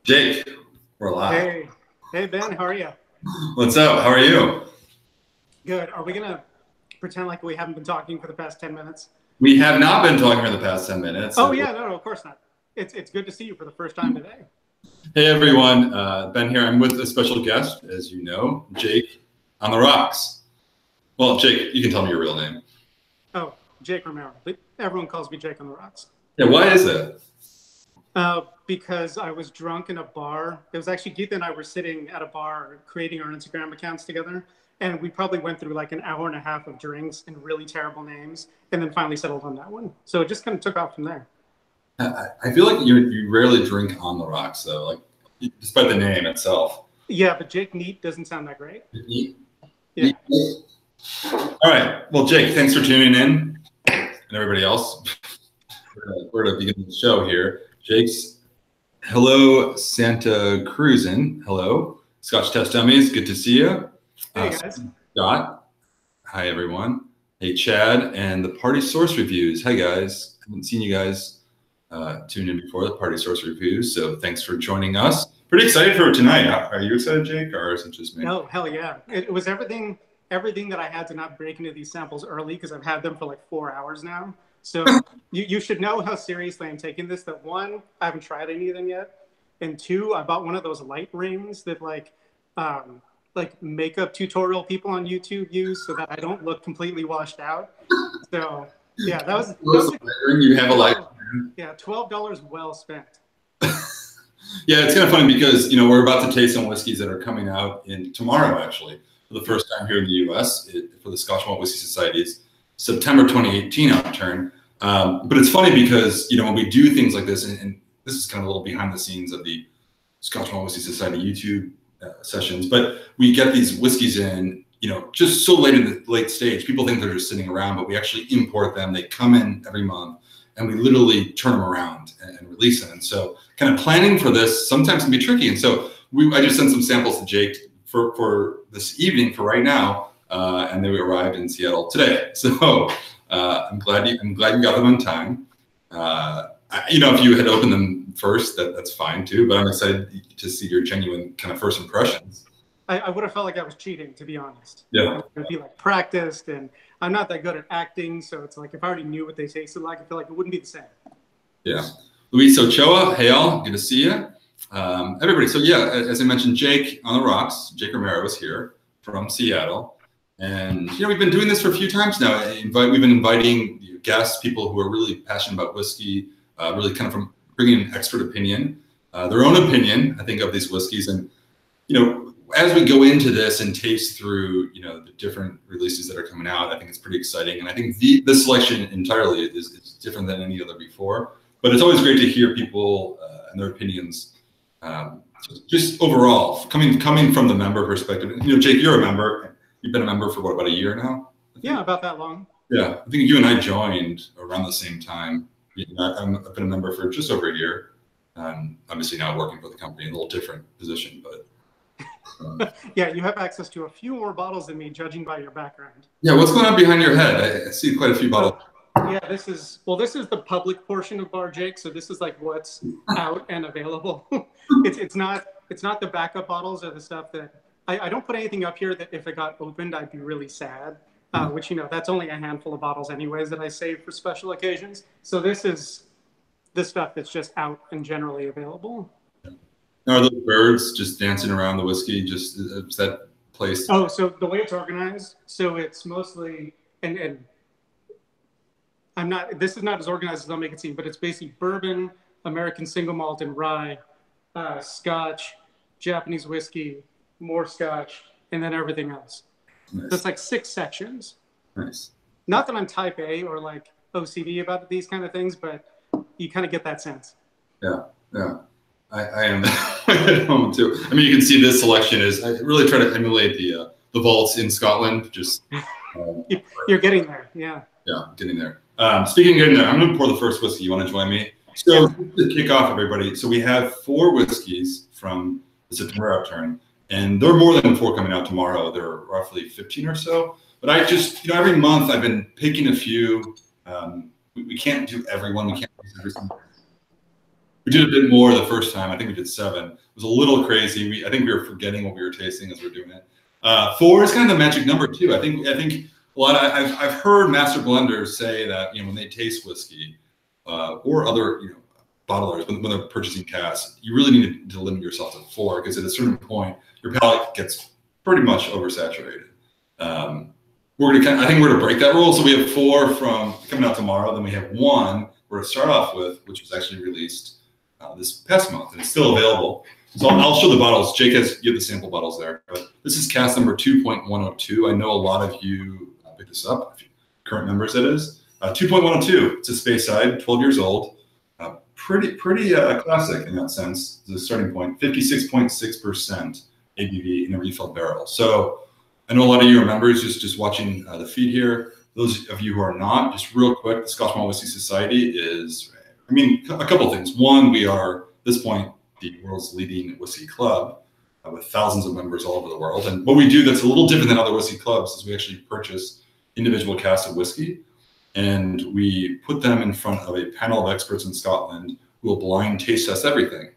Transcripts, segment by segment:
Jake, we're live. Hey Ben, how are you? What's up? How are you? Good. Are we gonna pretend like we haven't been talking for the past 10 minutes? We have not been talking for the past 10 minutes. Oh yeah, no, of course not. It's good to see you for the first time today. Hey everyone, Ben here. I'm with a special guest, as you know, Jake on the rocks. Well, Jake, you can tell me your real name. Oh, Jake Romero. Everyone calls me Jake on the rocks. Yeah, why is that? Because I was drunk in a bar. It was actually Geetha and I were sitting at a bar creating our Instagram accounts together. And we probably went through like an hour and a half of drinks and really terrible names, and then finally settled on that one. So it just kind of took off from there. I feel like you rarely drink on the rocks, though, like despite the name itself. Yeah, but Jake Neat doesn't sound that great. Neat? Yeah. All right. Well, Jake, thanks for tuning in, and everybody else. We're going to begin the show here. Jake's hello, Santa Cruzin. Hello, Scotch Test Dummies. Good to see you. Hey guys. Scott. Hi everyone. Hey Chad and the Party Source Reviews. Hi guys. Haven't seen you guys tune in before, the Party Source Reviews. So thanks for joining us. Pretty excited for tonight. Are you excited, Jake, or is it just me? No, hell yeah. It was everything that I had to not break into these samples early because I've had them for like 4 hours now. So you should know how seriously I'm taking this. That one, I haven't tried any of them yet. And two, I bought one of those light rings that like makeup tutorial people on YouTube use so that I don't look completely washed out. So yeah, that was you have a light. Yeah, $12 well spent. Yeah, it's kind of funny because we're about to taste some whiskeys that are coming out tomorrow actually for the first time here in the U.S. For the Scotch Malt Whisky Society's September 2018 Outturn. But it's funny because when we do things like this, and this is kind of a little behind the scenes of the Scotch Malt Whisky Society YouTube sessions, but we get these whiskeys in, just so late in the late stage. People think they're just sitting around, but we actually import them. They come in every month, and we literally turn them around and release them. And so, kind of planning for this sometimes can be tricky. And so, I just sent some samples to Jake for this evening, for right now, and they arrived in Seattle today. So, I'm glad you got them on time. If you had opened them first, that's fine too. But I'm excited to see your genuine kind of first impressions. I would have felt like I was cheating, to be honest. Yeah. It would be like practiced, and I'm not that good at acting, so it's like if I already knew what they tasted like, I feel like it wouldn't be the same. Yeah. Luis Ochoa, hey all, good to see you. Everybody. So yeah, as I mentioned, Jake on the rocks. Jake Romero is here from Seattle, and we've been doing this for a few times now. We've been inviting guests, people who are really passionate about whiskey. Really kind of from bringing an expert opinion, their own opinion, I think, of these whiskeys. And, as we go into this and taste through, the different releases that are coming out, I think it's pretty exciting. And I think this selection entirely is different than any other before. But it's always great to hear people and their opinions, just overall, coming from the member perspective. Jake, you're a member. You've been a member for, what, about a year now? Yeah, about that long. Yeah, I think you and I joined around the same time. I've been a member for just over a year. Obviously now working for the company, in a little different position, but yeah, you have access to a few more bottles than me, judging by your background. Yeah, what's going on behind your head? I see quite a few bottles. Yeah, this is the public portion of Bar Jake, so this is like what's out and available. It's not the backup bottles or the stuff that I don't put anything up here that if it got opened I'd be really sad. Which, that's only a handful of bottles anyways that I save for special occasions. So this is the stuff that's just out and generally available. Now, are those birds just dancing around the whiskey? Just is that place? Oh, so the way it's organized, so it's mostly, and this is not as organized as I'll make it seem, but it's basically bourbon, American single malt and rye, Scotch, Japanese whiskey, more Scotch, and then everything else. Nice. So it's like 6 sections. Nice. Not that I'm type A or like OCD about these kind of things, but you kind of get that sense. Yeah, yeah. I am at home too. I mean, you can see this selection I really try to emulate the vaults in Scotland. Just you're getting there, yeah. Yeah, getting there. Speaking of getting there, I'm going to pour the first whiskey. You want to join me? So to kick off, everybody. So we have 4 whiskeys from the September Outturn. And there are more than 4 coming out tomorrow. There are roughly 15 or so. But I just, every month I've been picking a few. We can't do everyone. We can't do everything. We did a bit more the first time. I think we did 7. It was a little crazy. I think we were forgetting what we were tasting as we were doing it. 4 is kind of the magic number too. I think a lot. I've heard master blenders say that when they taste whiskey or other bottlers when they're purchasing casks, you really need to limit yourself to 4 because at a certain point your palate gets pretty much oversaturated. I think we're gonna break that rule. So we have 4 from coming out tomorrow. Then we have 1 we're gonna start off with, which was actually released this past month, and it's still available. So I'll show the bottles. Jake you have the sample bottles there. But this is cask number 2.102. I know a lot of you picked this up. Current members, that is. 2.102. It's a Speyside, 12 years old. Pretty classic in that sense. The starting point, 56.6% ABV in a refilled barrel. So I know a lot of you are members just watching the feed here. Those of you who are not, just real quick, the Scotch Malt Whisky Society is, a couple of things. One, we are, at this point, the world's leading whiskey club with thousands of members all over the world. And what we do that's a little different than other whiskey clubs is we actually purchase individual casks of whiskey and we put them in front of a panel of experts in Scotland who will blind taste test everything.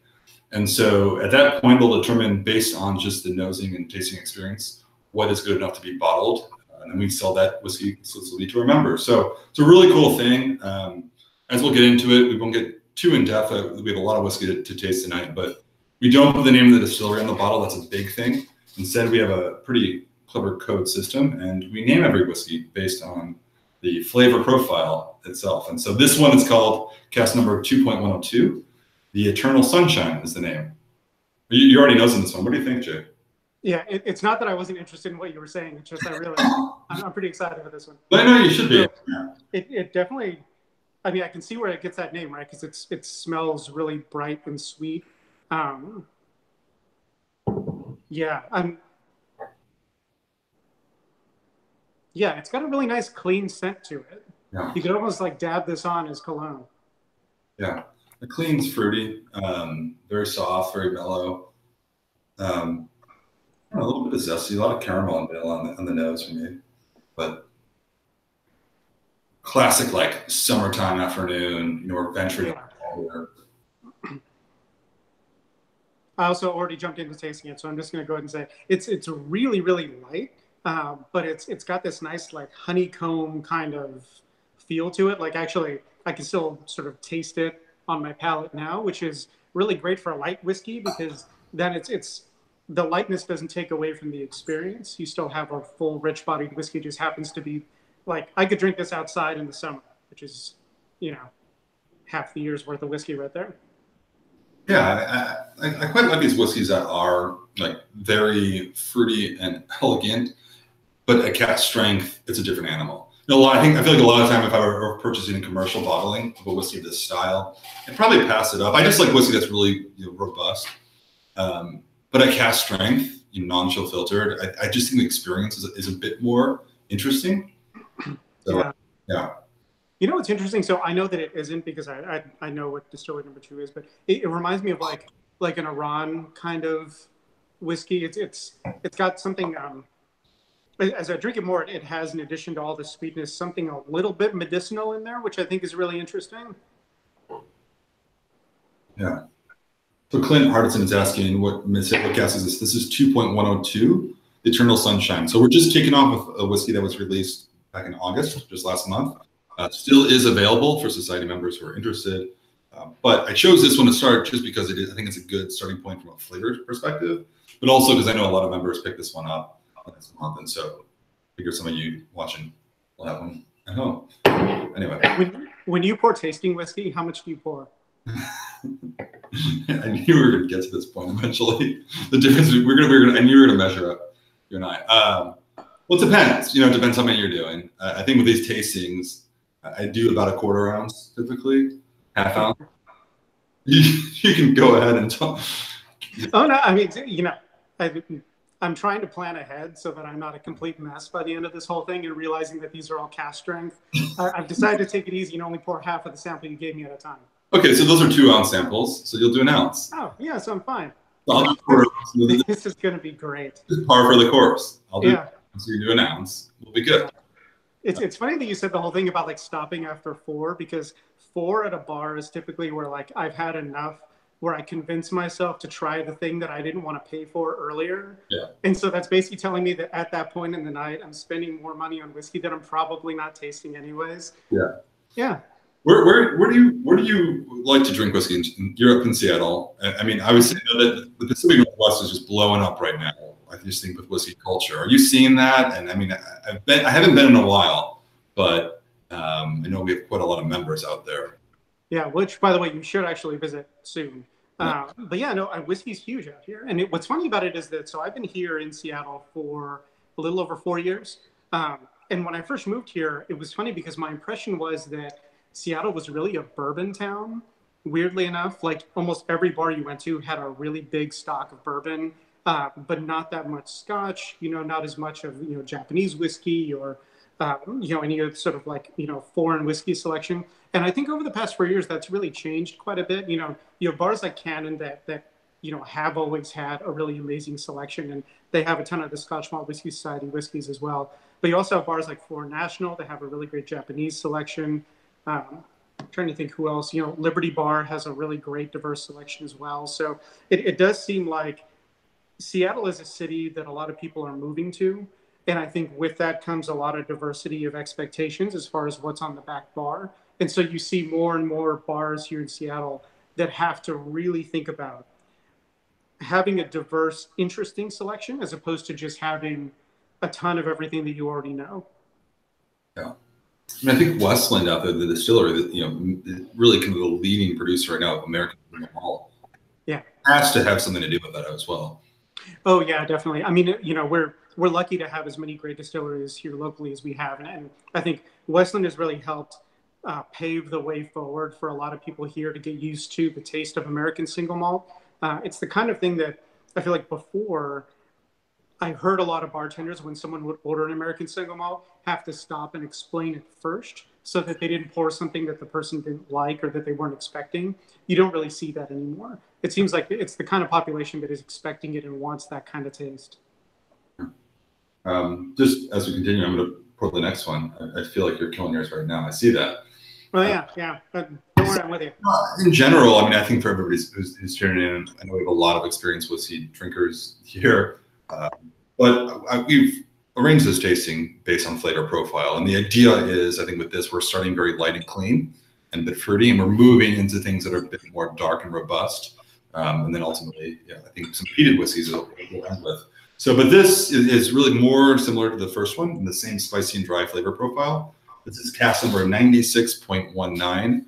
And so at that point, they'll determine based on just the nosing and tasting experience, what is good enough to be bottled. And then we sell that whiskey exclusively to our members. So it's a really cool thing. As we'll get into it, we won't get too in depth. We have a lot of whiskey to taste tonight, but we don't put the name of the distillery on the bottle. That's a big thing. Instead, we have a pretty clever code system, and we name every whiskey based on the flavor profile itself. And so this one is called cask number 2.102. The Eternal Sunshine is the name. You already know this one. What do you think, Jay? Yeah, it's not that I wasn't interested in what you were saying. It's just I'm pretty excited for this one. I know you should be. So it definitely. I can see where it gets that name, right? Because it smells really bright and sweet. Yeah, it's got a really nice clean scent to it. Yeah. You could almost like dab this on as cologne. Yeah, the clean's fruity, very soft, very mellow. A little bit of zesty, a lot of caramel and vanilla on the nose for me, but classic like summertime afternoon, we're venturing out. I also already jumped into tasting it, so I'm just going to go ahead and say it's really, really light, but it's got this nice like honeycomb kind of feel to it. Like actually, I can still sort of taste it on my palate now, which is really great for a light whiskey because then it's the lightness doesn't take away from the experience. You still have a full, rich-bodied whiskey. It just happens to be like I could drink this outside in the summer, which is, half the year's worth of whiskey right there. Yeah, I quite like these whiskeys that are like very fruity and elegant, but at cask strength, it's a different animal. I feel like a lot of time if I were purchasing a commercial bottling of a whiskey of this style, I'd probably pass it up. I just like whiskey that's really robust. But at cask strength, non-chill filtered, I just think the experience is a bit more interesting. So, yeah. You know what's interesting? So I know that it isn't because I know what distillery number 2 is, but it reminds me of like an Iran kind of whiskey. It's got something. As I drink it more, it has, in addition to all the sweetness, something a little bit medicinal in there, which I think is really interesting. Yeah. So Clint Hardison is asking what cask is this? This is 2.102, Eternal Sunshine. So we're just kicking off with a whiskey that was released back in August, just last month. Still is available for society members who are interested. But I chose this one to start just because I think it's a good starting point from a flavor perspective, but also because I know a lot of members pick this one up this month. And so I figure some of you watching will have one at home. Anyway. When you pour tasting whiskey, how much do you pour? I knew we were going to get to this point eventually. The difference is I knew we were going to measure up, you and I. Well, it depends. It depends how many you're doing. I think with these tastings, I do about a quarter ounce typically, half ounce. You can go ahead and talk. Oh no, I'm trying to plan ahead so that I'm not a complete mess by the end of this whole thing and realizing that these are all cask strength. I've decided to take it easy and only pour half of the sample you gave me at a time. Okay, so those are 2 ounce samples, so you'll do an ounce. Oh, yeah, so I'm fine. This is going to be great. Par for the course. I'll do so you do an ounce. We'll be good. It's funny that you said the whole thing about like stopping after four, because four at a bar is typically where like I've had enough, where I convince myself to try the thing that I didn't want to pay for earlier. Yeah. And so that's basically telling me that at that point in the night, I'm spending more money on whiskey that I'm probably not tasting anyways. Yeah. Yeah. Where do you like to drink whiskey? You're up in Seattle. I mean, I would say that the Pacific Northwest is just blowing up right now. I just think with whiskey culture. Are you seeing that? And I mean, I haven't been in a while, but I know we have quite a lot of members out there. Yeah, which, by the way, you should actually visit soon. Yeah. But yeah, no, whiskey's huge out here. And what's funny about it is that, so I've been here in Seattle for a little over 4 years. And when I first moved here, it was funny because my impression was that Seattle was really a bourbon town. Weirdly enough, like almost every bar you went to had a really big stock of bourbon, but not that much Scotch, not as much of, Japanese whiskey or, any other sort of like, foreign whiskey selection. And I think over the past 4 years, that's really changed quite a bit. You have bars like Cannon that have always had a really amazing selection, and they have a ton of the Scotch Malt Whisky Society whiskeys as well. But you also have bars like Foreign National. They have a really great Japanese selection. I'm trying to think who else. Liberty Bar has a really great diverse selection as well. So it does seem like Seattle is a city that a lot of people are moving to. And I think with that comes a lot of diversity of expectations as far as what's on the back bar. And so you see more and more bars here in Seattle that have to really think about having a diverse, interesting selection as opposed to just having a ton of everything that you already know. Yeah. And I think Westland out there, the distillery, that really kind of the leading producer right now of American malt, yeah, has to have something to do with that as well. Oh yeah, definitely. I mean, we're lucky to have as many great distilleries here locally as we have, and I think Westland has really helped pave the way forward for a lot of people here to get used to the taste of American single malt. It's the kind of thing that I feel like before, I heard a lot of bartenders, when someone would order an American single malt, have to stop and explain it first so that they didn't pour something that the person didn't like or that they weren't expecting. You don't really see that anymore. It seems like it's the kind of population that is expecting it and wants that kind of taste. Just as we continue, I'm going to pour the next one. I feel like you're killing yours right now. I see that. Well, yeah. But don't worry, I'm with you. In general, I mean, I think for everybody who's tuning in, I know we have a lot of experience whiskey drinkers here. But we've arranged this tasting based on flavor profile. And the idea is, I think with this, we're starting very light and clean and a bit fruity, and we're moving into things that are a bit more dark and robust. And then ultimately, I think some peated whiskeys we'll end with. So, but this is really more similar to the first one, in the same spicy and dry flavor profile. This is cask number 96.19.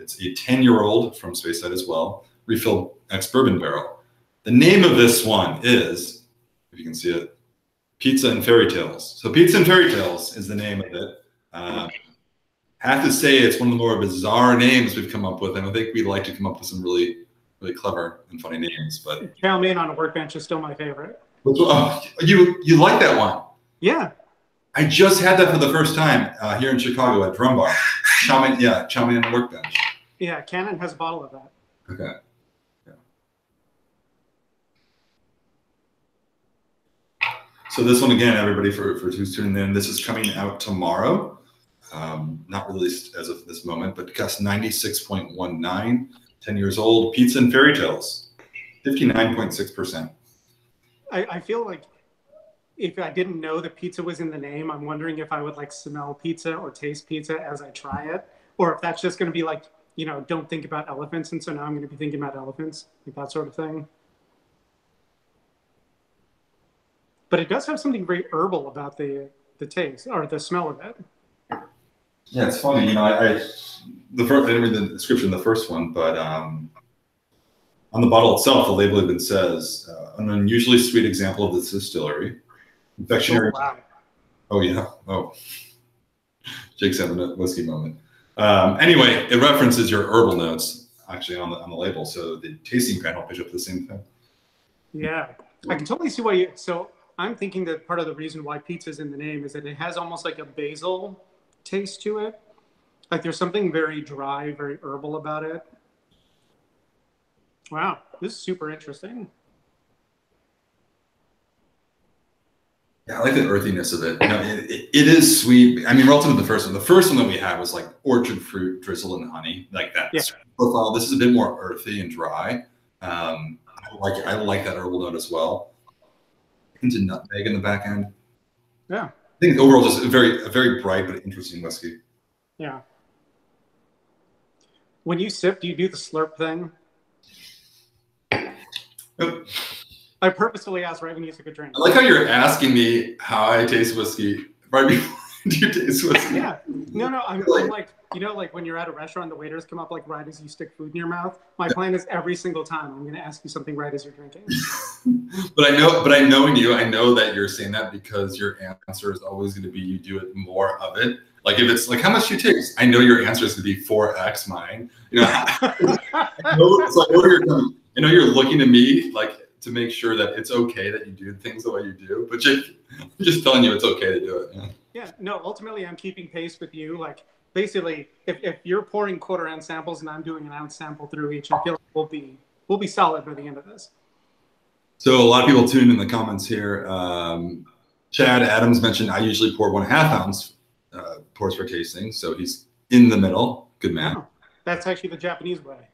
It's a 10-year-old from Speyside as well, refilled ex-bourbon barrel. The name of this one is, if you can see it, Pizza and Fairy Tales. So Pizza and Fairy Tales is the name of it. Have to say it's one of the more bizarre names we've come up with, and I think we'd like to come up with some really, really clever and funny names. But Chow Mein on a Workbench is still my favorite. You like that one? Yeah. I just had that for the first time here in Chicago at Drum Bar. Chow Mein on a Workbench. Yeah, Cannon has a bottle of that. Okay. So this one again, everybody, for who's tuning in, this is coming out tomorrow. Not released as of this moment, but cask 96.19, 10 years old. Pizza and Fairy Tales, 59.6%. I feel like if I didn't know that pizza was in the name, I'm wondering if I would like smell pizza or taste pizza as I try it, or if that's just going to be like, don't think about elephants, and so now I'm going to be thinking about elephants, like that sort of thing. But it does have something very herbal about the taste or the smell of it. Yeah, it's funny. I didn't read the description of the first one, but on the bottle itself, the label even says an unusually sweet example of this distillery. Confectionery. Oh, wow. Oh yeah. Oh, Jake's having a whiskey moment. Anyway, it references your herbal notes actually on the label, so the tasting panel pick up the same thing. Yeah, I can totally see why you. So I'm thinking that part of the reason why pizza's in the name is that it has almost like a basil taste to it. Like there's something very dry, very herbal about it. Wow, this is super interesting. Yeah, I like the earthiness of it. You know, it is sweet. I mean, relative to the first one. The first one that we had was like orchard fruit drizzled in honey, like that Yeah. profile. This is a bit more earthy and dry. I like that herbal note as well. Into nutmeg in the back end. Yeah. I think overall just a very bright but interesting whiskey. Yeah. When you sip, do you do the slurp thing? Yep. I purposefully asked right when you took a drink. I like how you're asking me how I taste whiskey right before you taste whiskey. Yeah. No, I'm like, you know, like when you're at a restaurant, the waiters come up like right as you stick food in your mouth. My plan is every single time I'm going to ask you something right as you're drinking. But I know you, I know that you're saying that because your answer is always going to be you do it more of it. Like if it's like how much do you taste, I know your answer is going to be 4x mine. You know, I know you're looking to me like to make sure that it's okay that you do things the way you do, but I'm just telling you it's okay to do it. Yeah, no, ultimately I'm keeping pace with you. Like basically if you're pouring 1/4 ounce samples and I'm doing an ounce sample through each, I feel like we'll be solid by the end of this. So a lot of people tuned in the comments here. Chad Adams mentioned I usually pour 1/2 ounce pours for tasting. So he's in the middle. Good man. Oh, that's actually the Japanese way.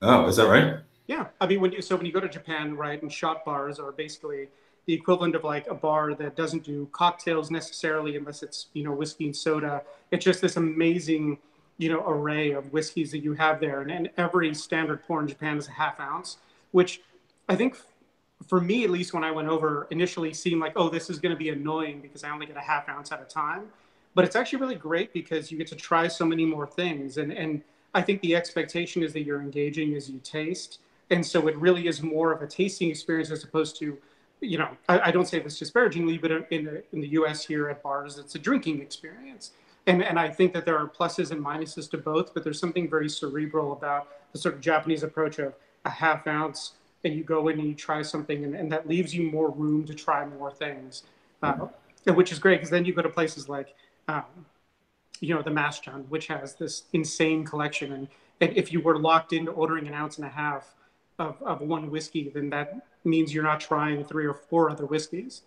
Oh, is that right? Yeah, I mean when you go to Japan, right, and shot bars are basically the equivalent of like a bar that doesn't do cocktails necessarily unless it's, you know, whiskey and soda. It's just this amazing, you know, array of whiskeys that you have there. And every standard pour in Japan is a 1/2 ounce, which I think for me, at least when I went over, initially seemed like, oh, this is going to be annoying because I only get a 1/2 ounce at a time. But it's actually really great because you get to try so many more things. And I think the expectation is that you're engaging as you taste. And so it really is more of a tasting experience as opposed to, you know, I don't say this disparagingly, but in the US here at bars, it's a drinking experience. And I think that there are pluses and minuses to both, but there's something very cerebral about the sort of Japanese approach of a 1/2 ounce and you go in and you try something and that leaves you more room to try more things, which is great because then you go to places like, you know, the Maschan, which has this insane collection. And if you were locked into ordering 1.5 ounces of one whiskey, then that means you're not trying 3 or 4 other whiskeys.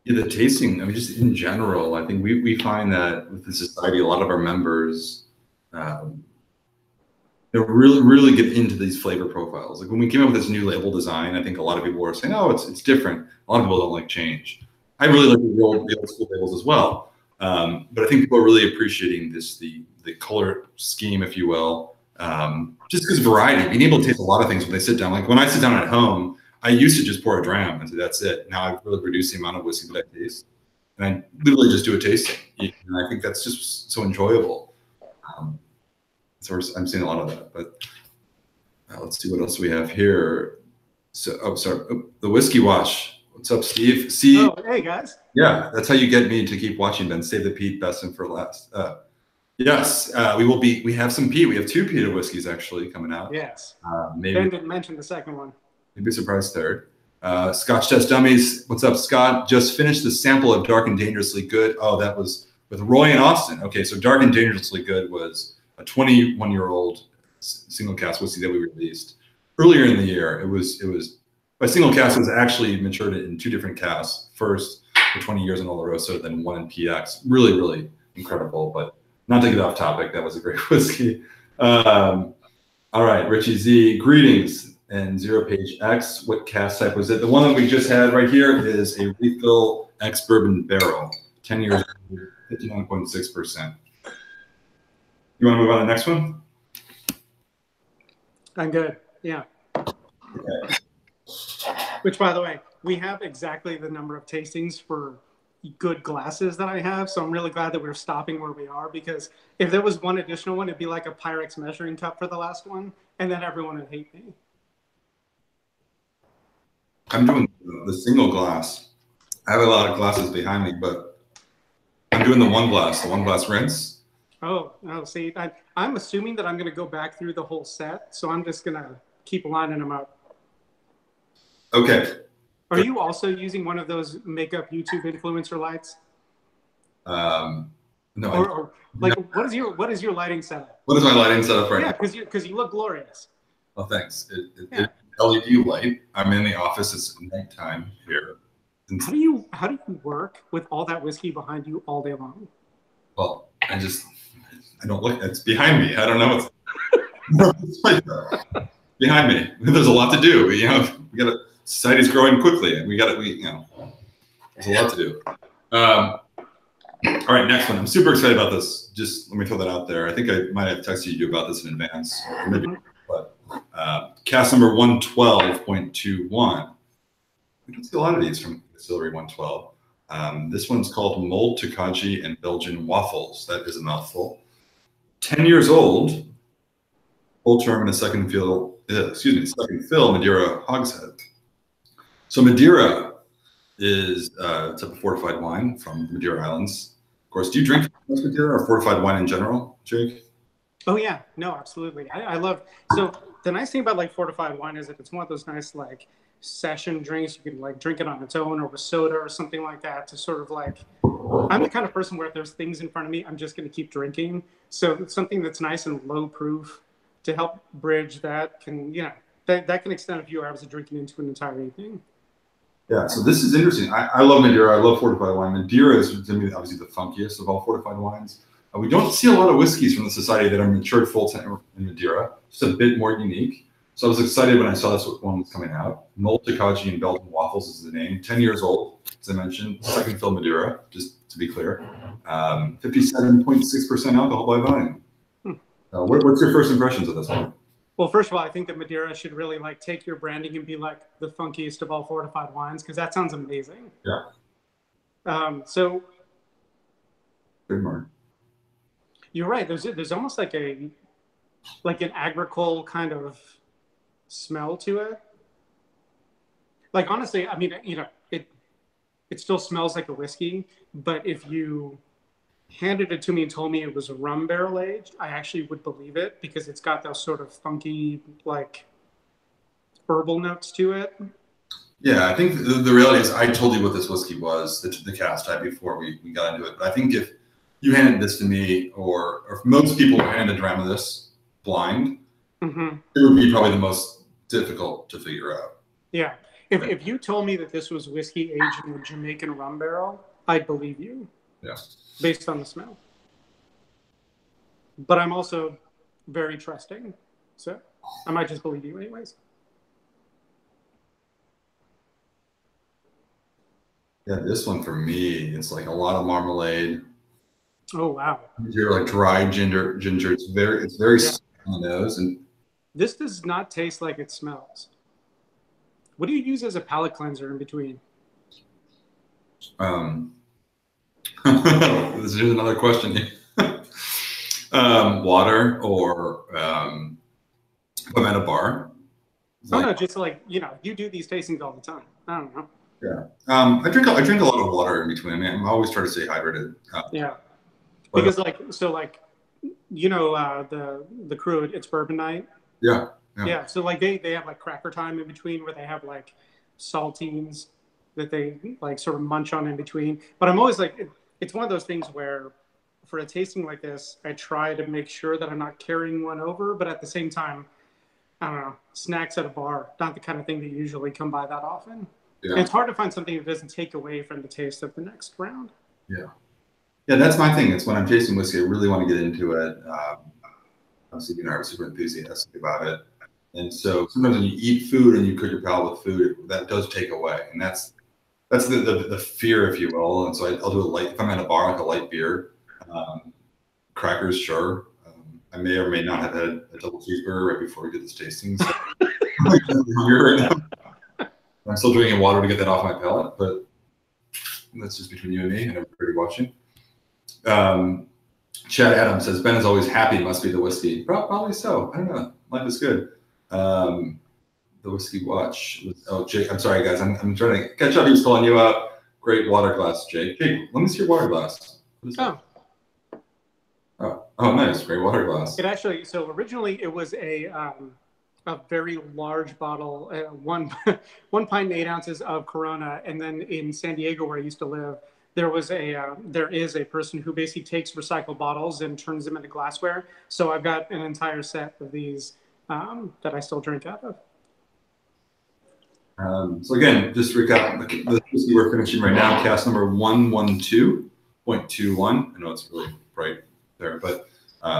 Yeah, the tasting, I mean, just in general, I think we find that with the society, a lot of our members, they really get into these flavor profiles. Like when we came up with this new label design, I think a lot of people were saying, oh, it's different. A lot of people don't like change. I really like the old school labels as well. But I think people are really appreciating the color scheme, if you will. Just because variety, being able to taste a lot of things when they sit down. Like when I sit down at home, I used to just pour a dram and say, that's it. Now I've really reduced the amount of whiskey that I taste. And I literally just do a tasting. And I think that's just so enjoyable. So I'm seeing a lot of that. But let's see what else we have here. So, the Whiskey Wash. What's up, Steve? Oh, hey, guys. Yeah, that's how you get me to keep watching, Ben. Save the peat, best and for last. Yes, we have some peat. We have 2 peated whiskeys actually coming out. Yes. Maybe Ben didn't mention the second one. Maybe surprise third. Scotch Test Dummies. What's up, Scott? Just finished the sample of Dark and Dangerously Good. Oh, that was with Roy and Austin. Okay, so Dark and Dangerously Good was a 21-year-old single cask whiskey that we released earlier in the year. It was by single cask. It was actually matured in 2 different casks. First for 20 years in Oloroso, then 1 in PX. Really, really incredible. But not to get off topic, that was a great whiskey. All right, Richie Z, greetings. And 0 Page X, what cask type was it? The one that we just had right here is a refill ex bourbon barrel, 10 years, 59.6%. You want to move on to the next one? I'm good. Yeah. Okay. Which, by the way, we have exactly the number of tastings for good glasses that I have. So I'm really glad that we're stopping where we are, because if there was one additional one, it'd be like a Pyrex measuring cup for the last one, and then everyone would hate me. I'm doing the single glass. I have a lot of glasses behind me, but I'm doing the one glass rinse. Oh, see, I'm assuming that I'm going to go back through the whole set, so I'm just going to keep lining them up. Okay. Are you also using one of those makeup YouTube influencer lights? No. Or like, no. What is your lighting setup? What is my lighting setup right now? Yeah, because you look glorious. Well, thanks. It's LED light. I'm in the office. It's nighttime here. And, how do you work with all that whiskey behind you all day long? well, I don't look. It's behind me. I don't know what's behind me. There's a lot to do. We got society's growing quickly, and there's a lot to do. All right, next one. I'm super excited about this. Just let me throw that out there. I think I might have texted you about this in advance, or maybe, but cask number 112.21. We don't see a lot of these from Distillery 112. This one's called Mold Tokaji and Belgian Waffles. That is a mouthful. 10 years old. Full term in a second fill Madeira hogshead. So Madeira is it's a fortified wine from Madeira Islands. Of course, do you drink Madeira or fortified wine in general, Jake? Oh yeah, no, absolutely. I love. So the nice thing about like fortified wine is that it's one of those nice like session drinks. You can like drink it on its own or with soda or something like that to sort of like. I'm the kind of person where if there's things in front of me, I'm just going to keep drinking. So it's something that's nice and low proof to help bridge that can that can extend a few hours of drinking into an entire evening. Yeah, so this is interesting. I love Madeira. I love fortified wine. Madeira is, to me, obviously the funkiest of all fortified wines. We don't see a lot of whiskeys from the society that are matured full time in Madeira. Just a bit more unique. So I was excited when I saw this one was coming out. Mold Tokaji and Belgian Waffles is the name. 10 years old, as I mentioned. Second fill Madeira, just to be clear. 57.6% alcohol by volume. What's your first impressions of this one? Well, first of all, I think that Madeira should really like take your branding and be like the funkiest of all fortified wines because that sounds amazing. Yeah. So Good mark. You're right. There's almost like an agricole kind of smell to it. Like honestly, I mean, it still smells like a whiskey, but if you handed it to me and told me it was rum barrel aged, I actually would believe it because it's got those sort of funky, like herbal notes to it. Yeah, I think the reality is I told you what this whiskey was, the cask type, before we got into it. But I think if you handed this to me, or if most people were handed around this blind, it would be probably the most difficult to figure out. Yeah. If you told me that this was whiskey aged in a Jamaican rum barrel, I'd believe you. Yeah. Based on the smell. But I'm also very trusting. So I might just believe you anyways. Yeah, this one for me, it's like a lot of marmalade. Oh wow. You're like dry ginger. It's very sweet on the nose. And this does not taste like it smells. What do you use as a palate cleanser in between? This is another question. Water or if I'm at a bar. No, just like you do these tastings all the time. I don't know. Yeah, I drink a lot of water in between. I mean, I'm always trying to stay hydrated. Yeah, because the crew, it's bourbon night. Yeah. So like they have like cracker time in between where they have like saltines that they like sort of munch on in between. But I'm always like, it's one of those things where for a tasting like this, I try to make sure that I'm not carrying one over, but at the same time, I don't know, snacks at a bar, not the kind of thing that you usually come by that often. Yeah. And it's hard to find something that doesn't take away from the taste of the next round. Yeah, that's my thing. It's when I'm tasting whiskey, I really want to get into it. Obviously, I'm super enthusiastic about it. And so sometimes when you eat food and you cook your palate with food, that does take away. And that's the fear, if you will. And so I'll do a light, if I'm at a bar, like a light beer, crackers, sure. I may or may not have had a double cheeseburger right before we did this tasting. So I'm still drinking water to get that off my palate, but that's just between you and me and everybody watching. Chad Adams says, Ben is always happy, must be the whiskey. Probably so. I don't know. Life is good. The Whiskey Watch. Oh, Jake, I'm sorry, guys. I'm trying to catch up. He was calling you out. Great water glass, Jake. Jake, let me see your water glass. Oh, nice. Great water glass. It actually, so originally it was a very large bottle, 1 pint and 8 ounces of Corona. And then in San Diego, where I used to live, there is a person who basically takes recycled bottles and turns them into glassware. So I've got an entire set of these that I still drink out of. So again, just to recap, the whiskey we're finishing right now, cask number 112.21. I know it's really bright there, but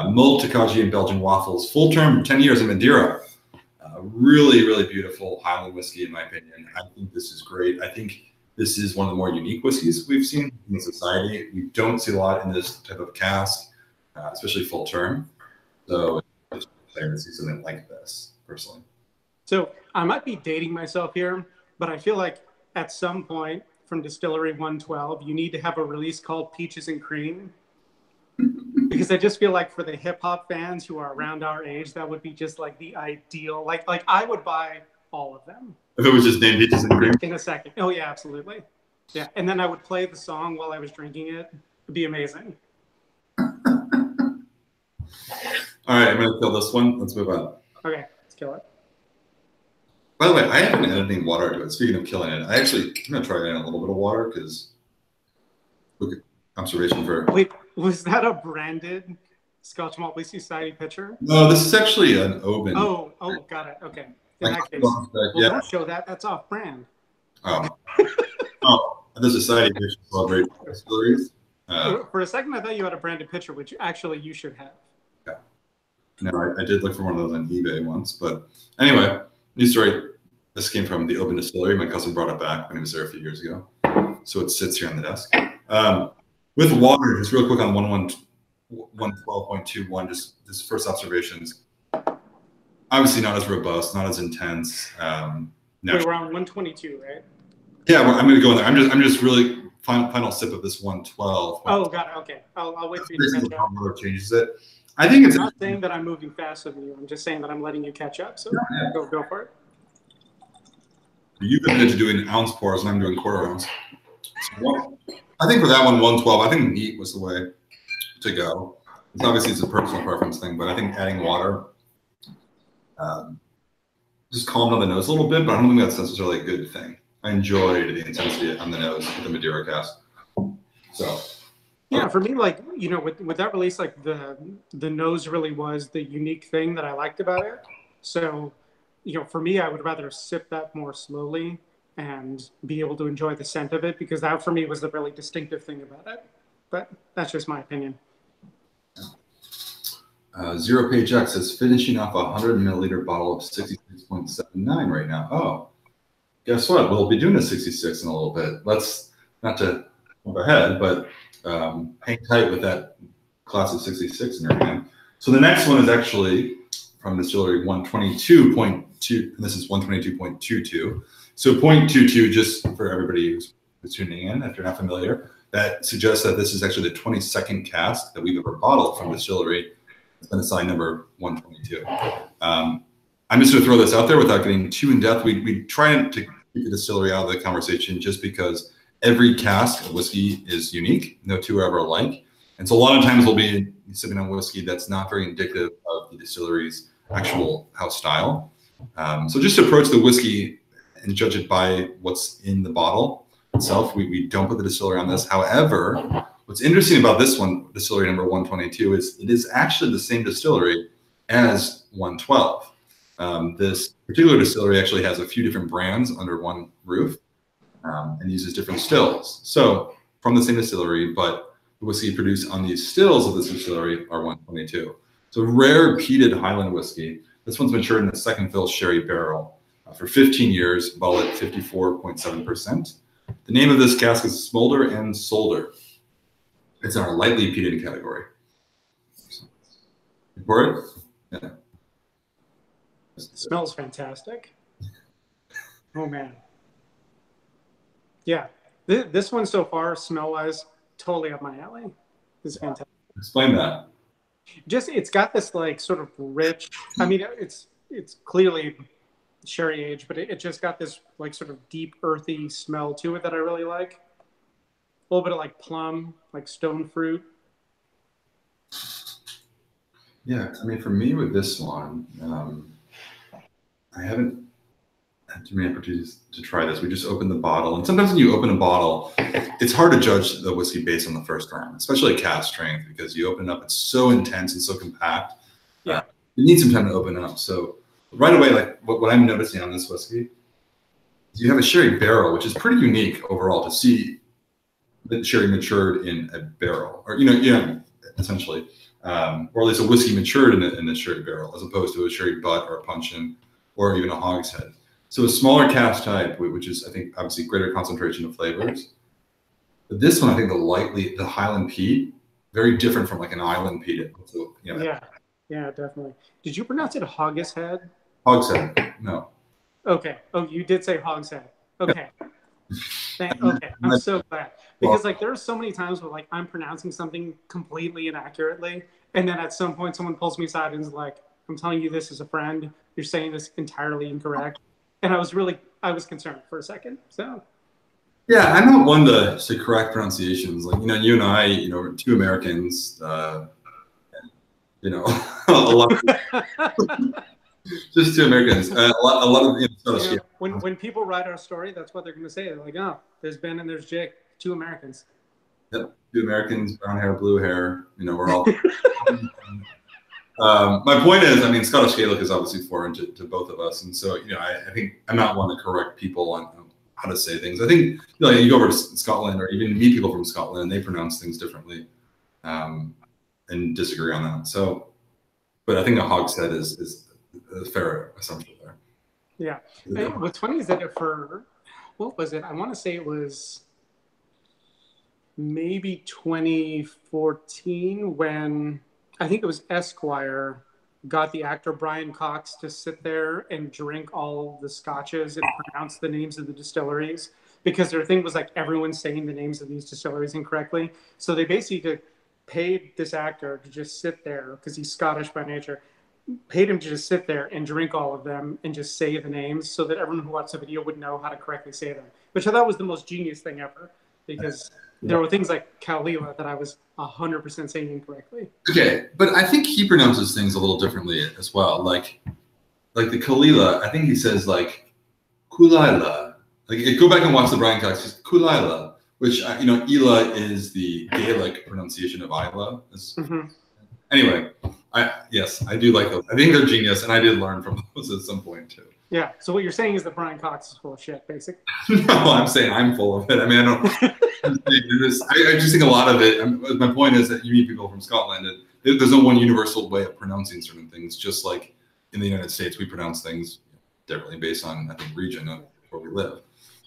mulled Takagi and Belgian waffles, full term, 10 years in Madeira. Really, really beautiful Highland whiskey, in my opinion. I think this is great. I think this is one of the more unique whiskeys we've seen in society. We don't see a lot in this type of cask, especially full term. So it's exciting to see something like this, personally. So I might be dating myself here, but I feel like at some point from Distillery 112, you need to have a release called Peaches and Cream. Because I just feel like for the hip hop fans who are around our age, that would be just like the ideal. Like I would buy all of them. If it was just named Peaches and Cream? In a second. Oh, yeah, absolutely. Yeah. And then I would play the song while I was drinking it. It'd be amazing. All right, I'm going to kill this one. Let's move on. Okay, let's kill it. By the way, I haven't added any water to it. Speaking of killing it, I'm going to try adding a little bit of water because look at observation for. Wait, was that a branded Scotch Malt Whisky Society pitcher? No, this is actually an Oban. Oh, got it. Okay. In that case, well, don't show that. That's off brand. Oh, the Society pitcher celebrates distilleries. For a second, I thought you had a branded pitcher, which actually you should have. Yeah. No, I did look for one of those on eBay once, but anyway, news story. This came from the Oban Distillery. My cousin brought it back when he was there a few years ago, so it sits here on the desk. With water, just real quick on 112.21, just first observations. Obviously not as robust, not as intense. Wait, we're on 122, right? Yeah, I'm going to go in there. I'm just really final sip of this 112. Oh, got it. Okay, I'll wait for you to catch up. Changes it. I think it's. I'm not saying that I'm moving faster than you. I'm just saying that I'm letting you catch up. So go for it. You've been into doing ounce pours, and I'm doing quarter ounce. So, I think for that one, 112, I think neat was the way to go. Obviously, it's a personal preference thing, but I think adding water just calmed down the nose a little bit, but I don't think that's necessarily a good thing. I enjoyed the intensity on the nose with the Madeira cask. So. Yeah, for me, like, you know, with that release, like the nose really was the unique thing that I liked about it. So, you know, for me, I would rather sip that more slowly and be able to enjoy the scent of it, because that for me was the really distinctive thing about it. But that's just my opinion. Zero Page X is finishing off a 100 milliliter bottle of 66.79 right now. Oh, guess what? We'll be doing a 66 in a little bit. Let's not to jump ahead, but hang tight with that class of 66 and everything. So the next one is actually from Distillery 122.2, and this is 122.22. So 0.22, just for everybody who's tuning in, if you're not familiar, that suggests that this is actually the 22nd cask that we've ever bottled from Distillery. It's been assigned number 122. I'm just going to throw this out there without getting too in depth. We try to keep the distillery out of the conversation just because every cask of whiskey is unique. No two are ever alike. And so a lot of times we'll be sipping on whiskey that's not very indicative of the distillery's actual house style. So just approach the whiskey and judge it by what's in the bottle itself. We don't put the distillery on this. However, what's interesting about this one, distillery number 122, is it is actually the same distillery as 112. This particular distillery actually has a few different brands under one roof and uses different stills. So from the same distillery, but the whiskey produced on these stills of this distillery are 122. So rare peated Highland whiskey. This one's matured in a second fill sherry barrel for 15 years, bottled at 54.7%. The name of this cask is Smolder and Solder. It's in our lightly peated category. You pour it? Yeah. It smells fantastic. Oh, man. Yeah. This one so far, smell-wise, totally up my alley. This is fantastic. Explain that. Just, it's got this, like, sort of rich, I mean, it's clearly sherry aged, but it just got this, like, sort of deep, earthy smell to it that I really like. A little bit of, like, plum, like stone fruit. Yeah, I mean, for me with this one, I haven't had too many opportunities to try this. We just opened the bottle. And sometimes when you open a bottle, it's hard to judge the whiskey based on the first round, especially a cask strength, because you open it up, it's so intense and so compact. Yeah. You need some time to open it up. So right away, like what I'm noticing on this whiskey you have a sherry barrel, which is pretty unique overall to see the sherry matured in a barrel, or essentially, or at least a whiskey matured in a sherry barrel, as opposed to a sherry butt or a puncheon, or even a hogshead. So a smaller cask type, which is, I think, obviously greater concentration of flavors. But this one, I think the Highland peat, very different from like an island peat. So, Yeah, definitely. Did you pronounce it hogshead? Hogshead, no. Okay. Oh, you did say hogshead. Okay. Okay, I'm so glad, because like there are so many times where like I'm pronouncing something completely inaccurately, and then at some point someone pulls me aside and is like, "I'm telling you this as a friend. You're saying this entirely incorrect," and I was concerned for a second. So yeah, I'm not one to correct pronunciations. Like you and I, are two Americans. A lot. Just two Americans. A lot of when people write our story, that's what they're going to say. They're like, "Oh, there's Ben and there's Jake, two Americans." Yep, two Americans, brown hair, blue hair. We're all. My point is, I mean, Scottish Gaelic is obviously foreign to both of us, and so I think I'm not one to correct people on how to say things. I think you go over to Scotland or even meet people from Scotland, and they pronounce things differently, and disagree on that. So, but I think a hogshead is a fair assumption there. Yeah. What's funny is that what was it? I want to say it was maybe 2014 when I think it was Esquire got the actor Brian Cox to sit there and drink all of the scotches and pronounce the names of the distilleries, because their thing was like everyone's saying the names of these distilleries incorrectly. So they basically paid this actor to just sit there, because he's Scottish by nature, paid him to just sit there and drink all of them and just say the names so that everyone who watched the video would know how to correctly say them, which I thought was the most genius thing ever, because there were things like Kalila that I was 100% saying incorrectly. Okay, but I think he pronounces things a little differently as well. Like the Kalila, I think he says like Kulila. Like go back and watch the Brian Cox, just Kulila, which Ela is the Gaelic pronunciation of Isla. Anyway, I do like those. I think they're genius, and I did learn from those at some point too. Yeah. So what you're saying is that Brian Cox is full of shit, basically. No, I'm saying I'm full of it. I mean, I just think a lot of it. My point is that you meet people from Scotland, and there's no one universal way of pronouncing certain things. Just like in the United States, we pronounce things differently based on, I think, region of where we live.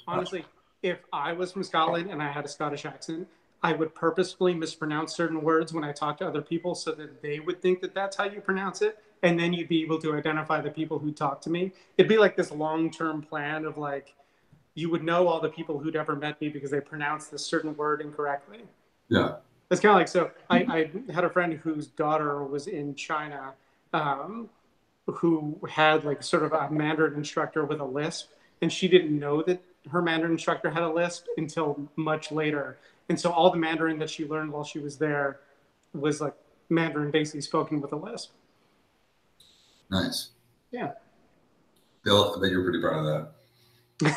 Honestly, if I was from Scotland and I had a Scottish accent, I would purposefully mispronounce certain words when I talk to other people so that they would think that that's how you pronounce it. And then you'd be able to identify the people who talk to me. It'd be like this long-term plan of like, you would know all the people who'd ever met me because they pronounced this certain word incorrectly. Yeah. It's kind of like, so I had a friend whose daughter was in China, who had like sort of a Mandarin instructor with a lisp, and she didn't know that her Mandarin instructor had a lisp until much later. And so all the Mandarin that she learned while she was there was like Mandarin basically spoken with a lisp. Nice. Yeah. Bill, I bet you're pretty proud of that.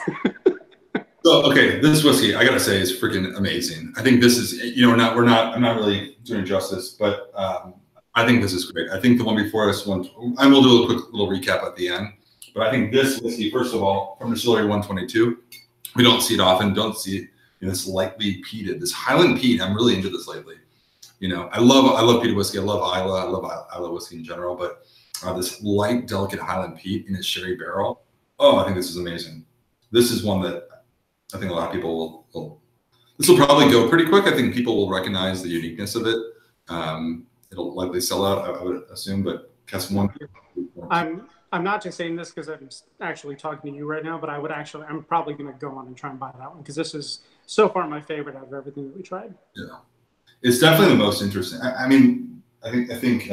So, okay, this whiskey, I gotta say, is freaking amazing. I think this is, I'm not really doing justice, but I think this is great. I think the one before this one, and we'll do a quick little recap at the end, but I think this whiskey, first of all, from Distillery 122, we don't see it often, don't see it, this lightly peated, this Highland peat. I'm really into this lately. I love peated whiskey. I love Isla. I love Isla whiskey in general, but this light, delicate Highland peat in a sherry barrel. Oh, I think this is amazing. This is one that I think a lot of people this will probably go pretty quick. I think people will recognize the uniqueness of it. It'll likely sell out, I would assume, but guess one. I'm not just saying this because I'm actually talking to you right now, but I'm probably going to go on and try and buy that one because this is so far my favorite out of everything that we tried. Yeah, it's definitely the most interesting. I think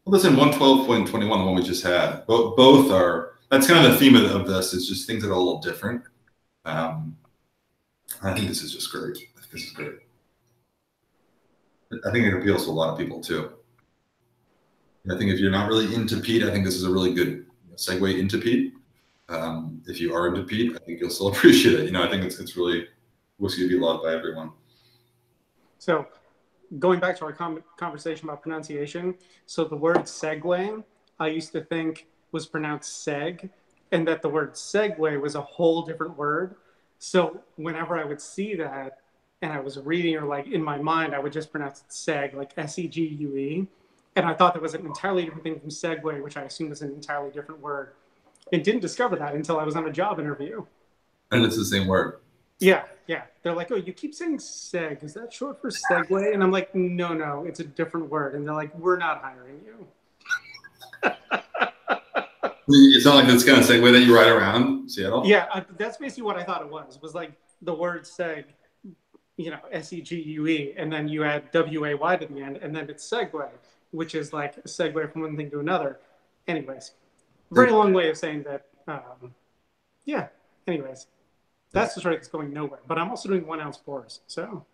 listen, 112.21, the one we just had, both are, that's kind of the theme of this, is just things that are a little different. I think this is just great. I think this is great. I think it appeals to a lot of people too. I think if you're not really into peat, I think this is a really good segue into peat. If you are into peat, I think you'll still appreciate it. I think it's really whiskey to be loved by everyone. So going back to our conversation about pronunciation, so the word segue, I used to think was pronounced seg, and that the word segue was a whole different word. So whenever I would see that and I was reading, or like in my mind, I would just pronounce it seg, like segue. And I thought that was an entirely different thing from segue, which I assumed was an entirely different word. And didn't discover that until I was on a job interview. And it's the same word. Yeah, yeah. They're like, oh, you keep saying seg. Is that short for segue? And I'm like, no, it's a different word. And they're like, we're not hiring you. It's not like this kind of segue that you ride around Seattle? Yeah, that's basically what I thought it was like the word seg, segue, and then you add way to the end, and then it's segue, which is like a segue from one thing to another. Anyways, very long way of saying that. Yeah, anyways, that's the story that's going nowhere. But I'm also doing 1 ounce pours, so.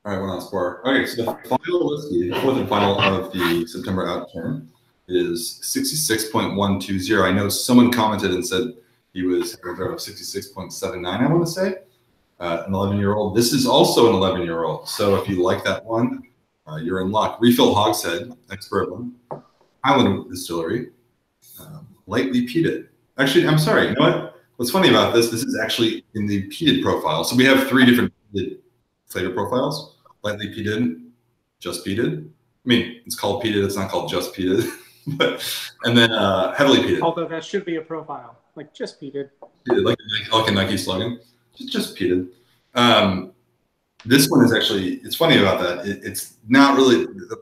All right, 1 ounce pour. Okay, so the final whiskey, the fourth and final of the September Outturn, is 66.120. I know someone commented and said he was 66.79, I want to say, an 11-year-old. This is also an 11-year-old. So if you like that one, you're in luck. Refill Hogshead, ex-bourbon, Highland Distillery, lightly peated. Actually, I'm sorry. You know what? What's funny about this is actually in the peated profile. So we have 3 different flavor profiles: lightly peated, just peated. I mean, it's called peated. It's not called just peated. And then heavily peated. Although that should be a profile, like just peated. Like a Nike slogan, just peated. This one is actually, it's funny about that. It's not really, the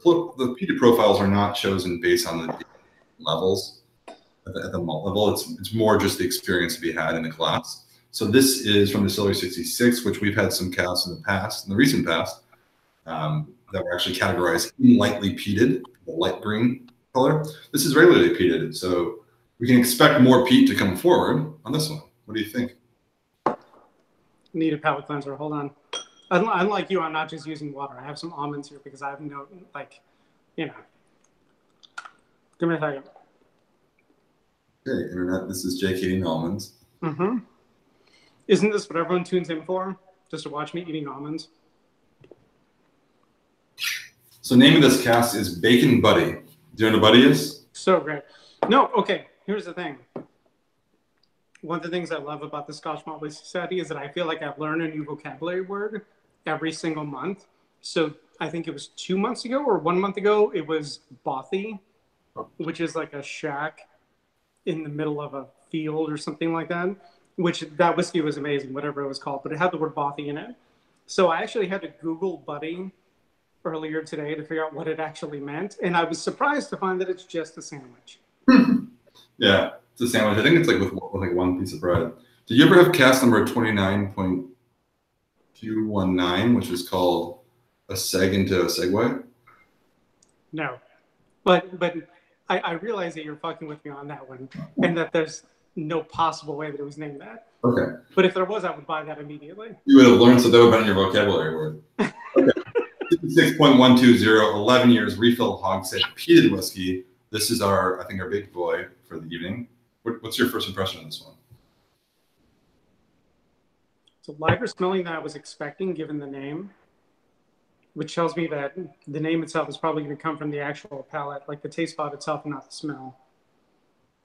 peated profiles are not chosen based on the levels at the malt level. It's more just the experience to be had in the class. So this is from Distillery 66, which we've had some casks in the recent past, that were actually categorized in lightly peated, the light green color. This is regularly peated, so we can expect more peat to come forward on this one. What do you think? Need a palate cleanser. Hold on. Unlike you, I'm not just using water. I have some almonds here because I have no, Give me a second. Okay, internet. This is Jake eating almonds. Mm-hmm. Isn't this what everyone tunes in for? Just to watch me eating almonds? So name of this cask is Bacon Buddy. Do you know what a buddy is? So great. No, okay. Here's the thing. One of the things I love about the Scotch Malt Whisky Society is that I feel like I've learned a new vocabulary word every single month. So I think it was 2 months ago or 1 month ago, it was bothy, which is like a shack in the middle of a field or something like that, which that whiskey was amazing, whatever it was called, but it had the word bothy in it. So I actually had to Google buddy earlier today to figure out what it actually meant. And I was surprised to find that it's just a sandwich. Yeah, it's a sandwich. I think it's like with like 1 piece of bread. Did you ever have cask number 29.219, which is called a seg into a segue? No, but I realize that you're fucking with me on that one, and that there's no possible way that it was named that. Okay. But if there was, I would buy that immediately. You would have learned, so that would have been in your vocabulary word. Okay. 56.120, 11 years, Refill Hogshead peated whiskey. This is I think our big boy for the evening. What's your first impression of this one? It's a lighter smelling than I was expecting, given the name, which tells me that the name itself is probably going to come from the actual palate, like the taste bud itself, and not the smell,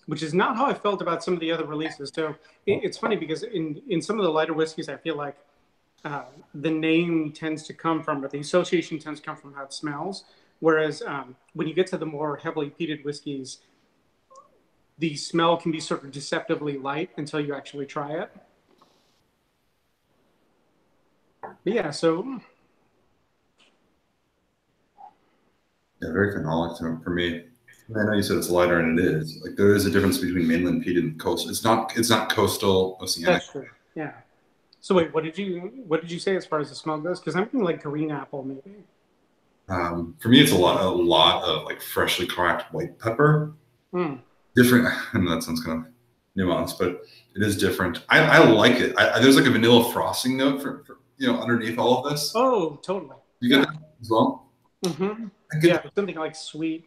which is not how I felt about some of the other releases. So it's funny because in some of the lighter whiskeys, I feel like the name tends to come from, or the association tends to come from how it smells. Whereas when you get to the more heavily peated whiskeys, the smell can be sort of deceptively light until you actually try it. But yeah, so. Yeah, very phenolic for me. I know you said it's lighter, and it is. Like there is a difference between mainland peated and coastal. It's not coastal oceanic. That's true. Yeah. So wait, what did you say as far as the smell goes? Because I'm thinking like green apple maybe. For me, it's a lot of like freshly cracked white pepper. Different. I know that sounds kind of nuanced, but it is different. I like it. There's like a vanilla frosting note for underneath all of this. Oh, totally. You get that as well. Mm-hmm. Yeah, something like sweet.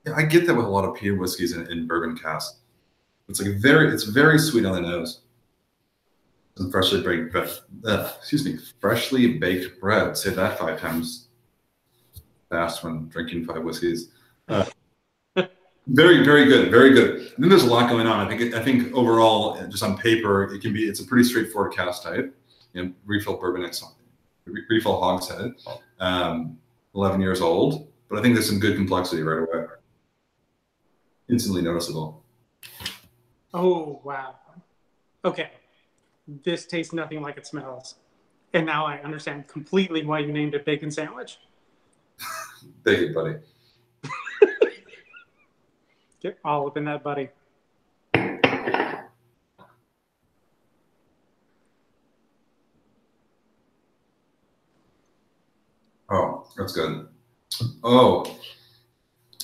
Yeah, I get that with a lot of peated whiskeys in bourbon cask. It's like it's very sweet on the nose. And freshly baked bread. Say that 5 times fast when drinking 5 whiskeys. Very, very good, very good. I think there's a lot going on. I think overall, just on paper, it's a pretty straightforward cask type. Refill bourbon X, refill hogshead, 11 years old. But I think there's some good complexity right away. Instantly noticeable. Oh, wow. Okay. This tastes nothing like it smells. And now I understand completely why you named it bacon sandwich. Bacon buddy. Get all up in that buddy. Oh, that's good. Oh,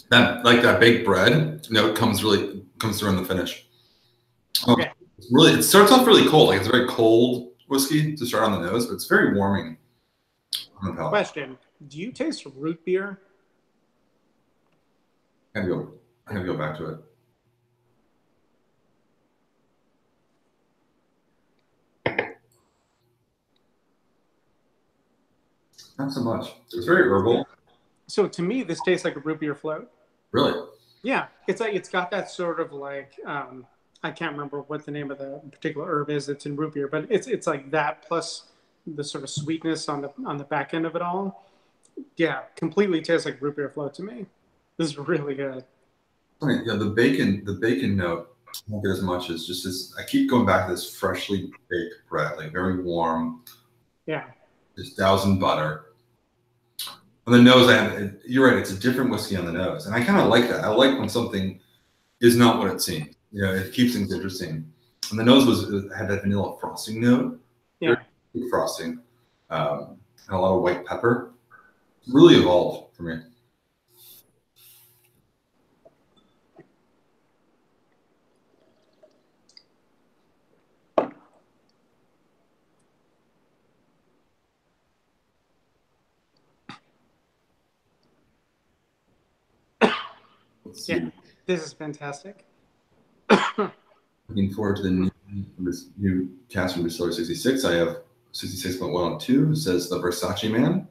that baked bread note comes through in the finish. Okay. It starts off really cold. Like it's a very cold whiskey to start on the nose, but it's very warming on the palate. Question: do you taste root beer? I gotta go back to it. Not so much. It's very herbal. So to me, this tastes like a root beer float. Really? Yeah, it's got that sort of like I can't remember what the name of the particular herb is that's in root beer, but it's like that plus the sort of sweetness on the back end of it all. Yeah, completely tastes like root beer float to me. This is really good. Funny, yeah, the bacon note I don't get as much as just this. I keep going back to this freshly baked bread, like very warm. Yeah. Just doused in butter. On the nose, you're right, it's a different whiskey on the nose. And I kind of like that. I like when something is not what it seems. It keeps things interesting. And the nose had that vanilla frosting note. Yeah. Very frosting. And a lot of white pepper. Really evolved for me. Yeah, this is fantastic. Looking forward to the new cask from Distillery 66. I have 66.102. It says the Versace Man.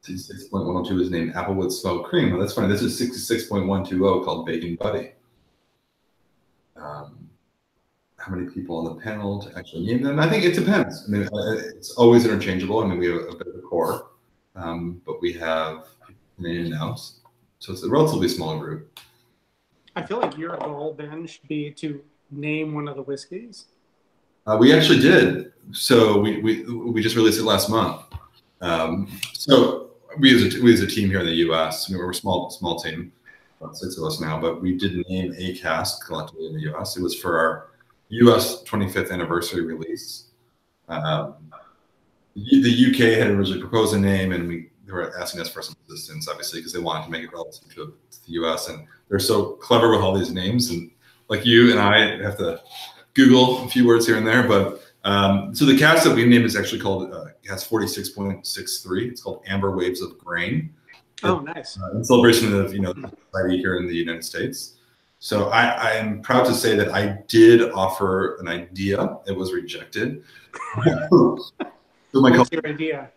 66.102 is named Applewood Smoked Cream. Well, that's funny. This is 66.120 called Bacon Buddy. How many people on the panel to actually name them? I think it depends. I mean, it's always interchangeable. I mean, we have a bit of a core, but we have named and announced. So it's a relatively small group. I feel like your goal, Ben, should be to name one of the whiskeys. We actually did. So we just released it last month. So we as a team here in the U.S. We're a small team, about 6 of us now, but we did name a cask collectively in the U.S. It was for our U.S. 25th anniversary release. The UK had originally proposed a name, and they were asking us for some assistance, obviously, because they wanted to make it relative to the U.S. And they're so clever with all these names, and like you and I have to Google a few words here and there. But so the cask that we named is actually called cask 46.63. It's called Amber Waves of Grain. Oh, nice! In celebration of the society here in the United States. So I am proud to say that I did offer an idea. It was rejected. So what's your idea?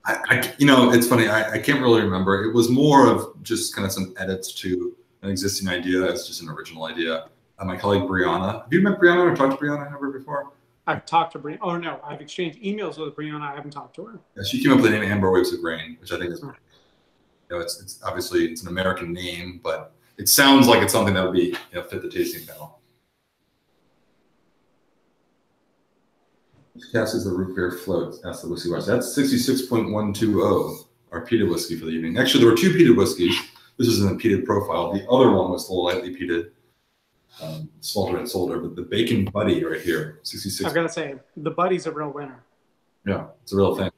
It's funny. I can't really remember. It was more of just kind of some edits to an existing idea. It's just an original idea. My colleague Brianna. Have you met Brianna or talked to Brianna ever before? I've talked to Brianna. Oh no, I've exchanged emails with Brianna. I haven't talked to her. Yeah, she came up with the name Amber Waves of Grain, which I think is, it's obviously it's an American name, but it sounds like it's something that would be fit the tasting panel. Which cask is the root beer float? Asked the whiskey watch. That's 66.120, our peated whiskey for the evening. Actually, there were 2 peated whiskeys. This is in a peated profile. The other one was the lightly peated, smalter and solder. But the Bacon Buddy right here, 66. I've got to say, the Buddy's a real winner. Yeah, it's a real thing.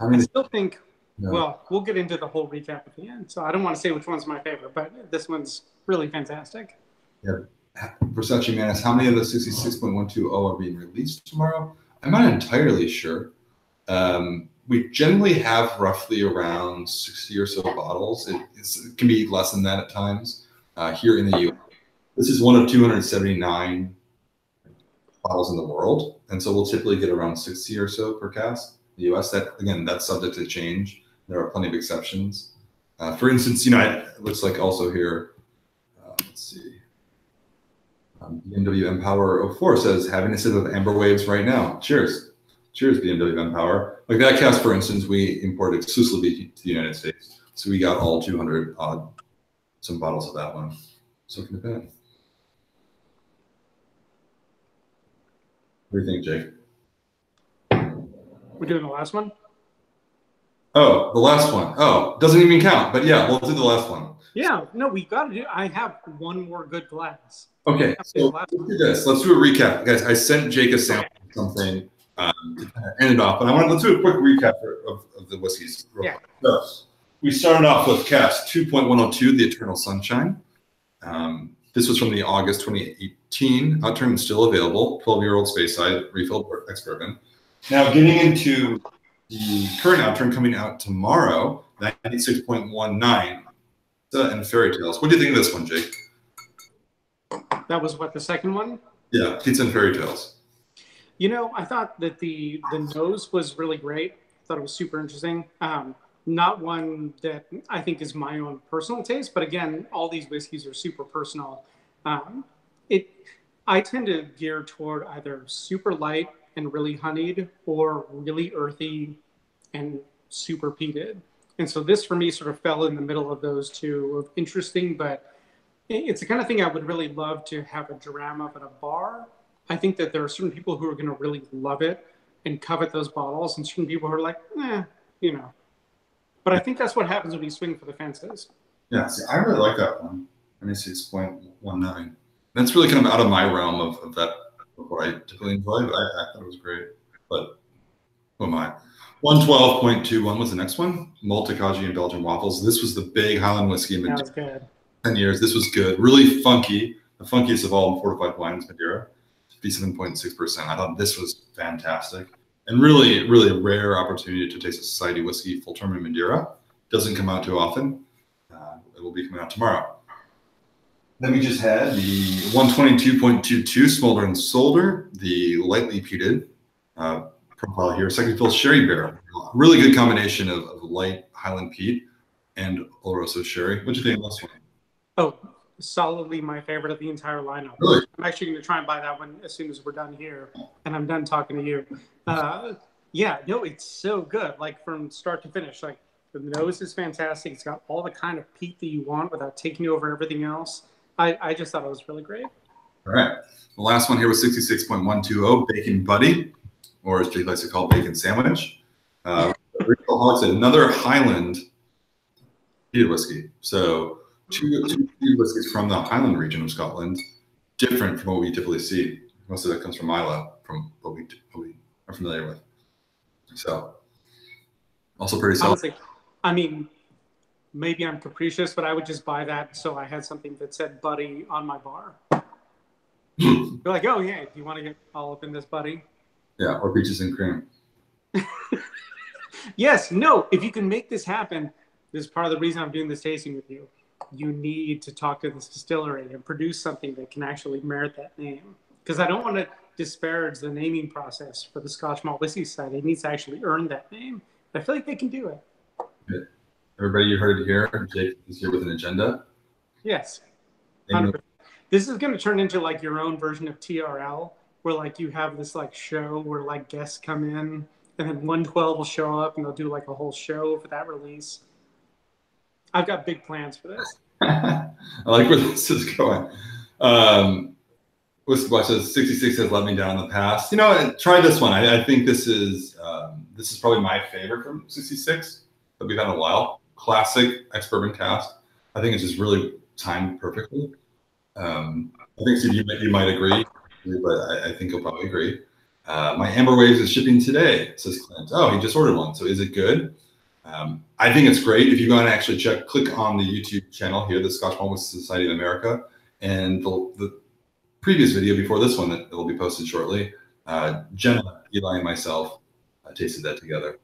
I still think. No. Well, we'll get into the whole recap at the end. So I don't want to say which one's my favorite, but this one's really fantastic. Yeah. Versace Man asks, how many of the 66.120 are being released tomorrow? I'm not entirely sure. We generally have roughly around 60 or so bottles. It can be less than that at times here in the U.S. This is one of 279 bottles in the world. And so we'll typically get around 60 or so per cask in the U.S. That, again, that's subject to change. There are plenty of exceptions. For instance, it looks like also here, let's see, BMW M-Power 04 says, having a sip of Amber Waves right now. Cheers. Cheers, BMW M-Power. Like that cask, for instance, we imported exclusively to the United States. So we got all 200 odd, some bottles of that one. Soaking it in. What do you think, Jake? We're doing the last one? Oh, the last one. Oh, doesn't even count. But yeah, we'll do the last one. Yeah, no, we got to do. I have one more good glass. Okay, so let's do this. Let's do a recap, guys. I sent Jake a sample of something to kind of end it off, but let's do a quick recap of the whiskeys. Yeah. So we started off with cask 2.102, the Eternal Sunshine. This was from the August 2018. Outturn is still available. 12-year-old Speyside refill ex-bourbon. Now getting into the current Outturn coming out tomorrow, 96.19. And Fairy Tales. What do you think of this one, Jake? That was what, the second one? Yeah, Pizza and Fairy Tales. I thought that the nose was really great. I thought it was super interesting. Not one that I think is my own personal taste, but again, all these whiskeys are super personal. I tend to gear toward either super light and really honeyed or really earthy and super peated. And so this for me sort of fell in the middle of those two, of interesting, but it's the kind of thing I would really love to have a dram of at a bar. I think that there are certain people who are going to really love it and covet those bottles, and certain people who are like, But I think that's what happens when you swing for the fences. Yeah, see, I really like that one, 96.19. That's really kind of out of my realm of what I typically enjoy, but I thought it was great. But who am I? 112.21 was the next one. Maltakaji and Belgian waffles. This was the big Highland whiskey in That was good. 10 years. This was good. Really funky. The funkiest of all fortified wines, Madeira. 57.6%. I thought this was fantastic. And really, really a rare opportunity to taste a society whiskey full term in Madeira. Doesn't come out too often. It will be coming out tomorrow. Then we just had the 122.22 Smolder and Solder, the lightly peated profile here. Second fill sherry barrel. Really good combination of light Highland peat and Oloroso sherry. What do you think of this one? Oh, solidly my favorite of the entire lineup. Really? I'm actually going to try and buy that one as soon as we're done here and I'm done talking to you. It's so good. Like from start to finish, like the nose is fantastic. It's got all the kind of peat that you want without taking over everything else. I just thought it was really great. All right. The last one here was 66.120 Bacon Buddy, or as Jake likes to call Bacon Sandwich. Another Highland peated whiskey. So two peated whiskeys from the Highland region of Scotland, different from what we typically see. Most of that comes from Islay, from what we are familiar with. So also pretty solid. Honestly, I mean, maybe I'm capricious, but I would just buy that so I had something that said Buddy on my bar. You're like, oh yeah, do you want to get all up in this, buddy? Yeah, or peaches and cream. Yes, no, if you can make this happen, this is part of the reason I'm doing this tasting with you. You need to talk to this distillery and produce something that can actually merit that name. Because I don't want to disparage the naming process for the Scotch Malt Whisky Society. It needs to actually earn that name. But I feel like they can do it. Good. Everybody, you heard it here. Jake is here with an agenda. Yes. 100%. This is going to turn into like your own version of TRL, where like you have this like show where like guests come in and then 112 will show up and they'll do like a whole show for that release. I've got big plans for this. I like where this is going. Whiskey Boy says 66 has let me down in the past. Try this one. I think this is probably my favorite from 66 that we've had in a while. Classic ex-bourbon cask. I think it's just really timed perfectly. I think Steve, you might agree, but I think you'll probably agree. My Amber Waves is shipping today, says Clint. Oh, he just ordered one. So is it good? I think it's great. If you go and actually click on the YouTube channel here, the Scotch Malt Whisky Society of America, and the previous video before this one that will be posted shortly, Jenna, Eli, and myself tasted that together.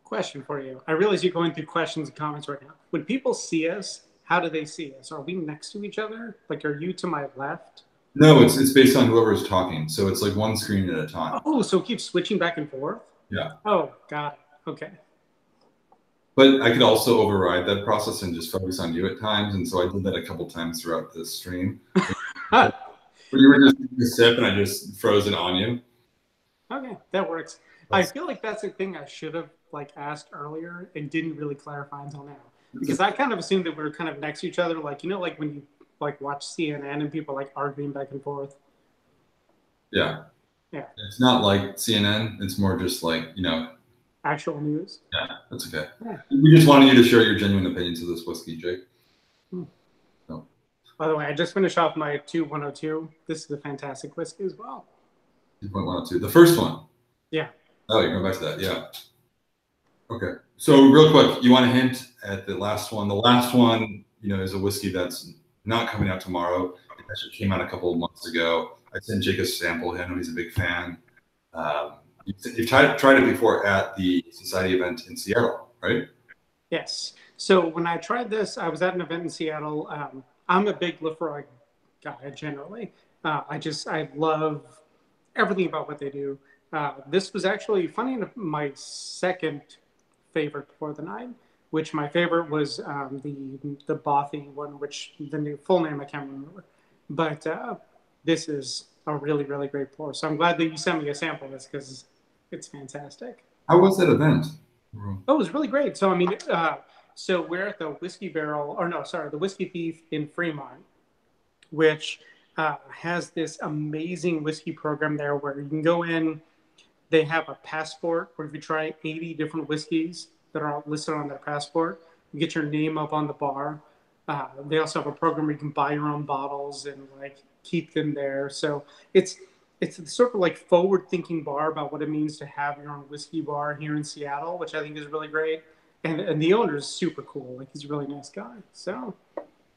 Question for you. I realize you're going through questions and comments right now. When people see us, how do they see us? Are we next to each other? Like, are you to my left? No, it's based on whoever is talking. So it's like one screen at a time. Oh, so it keeps switching back and forth? Yeah. Oh, got it. Okay. But I could also override that process and just focus on you at times. And so I did that a couple times throughout this stream. But you were just taking a sip and I just froze it on you. Okay, that works. I feel like that's a thing I should have like asked earlier and didn't really clarify until now. Because I kind of assumed that we were kind of next to each other, like, you know, like when you like watch CNN and people like arguing back and forth. Yeah. Yeah. It's not like CNN. It's more just like, you know, actual news. Yeah, that's okay. Yeah. We just wanted you to share your genuine opinions of this whiskey, Jake. So. By the way, I just finished off my 2102. This is a fantastic whiskey as well. 2.102. The first one? Yeah. Oh, you're going back to that. Yeah. Okay. So real quick, you want to hint at the last one. The last one, you know, is a whiskey that's not coming out tomorrow. It actually came out a couple of months ago. I sent Jake a sample. I know he's a big fan. You've tried it before at the Society event in Seattle, right? Yes. So when I tried this, I was at an event in Seattle. I'm a big Lefroy guy generally. I love everything about what they do. This was actually, funny enough, my second favorite for the night, which my favorite was the Bothy one, which the new full name I can't remember. But this is a really, really great pour. So I'm glad that you sent me a sample of this because it's fantastic. How was that event? Oh, it was really great. So, I mean, so we're at the Whiskey Barrel, or no, sorry, the Whiskey Thief in Fremont, which has this amazing whiskey program there where you can go in. They have a passport where if you try 80 different whiskeys that are listed on their passport, you get your name up on the bar. They also have a program where you can buy your own bottles and like keep them there. So it's sort of like forward-thinking bar about what it means to have your own whiskey bar here in Seattle, which I think is really great. And the owner is super cool. Like, he's a really nice guy. So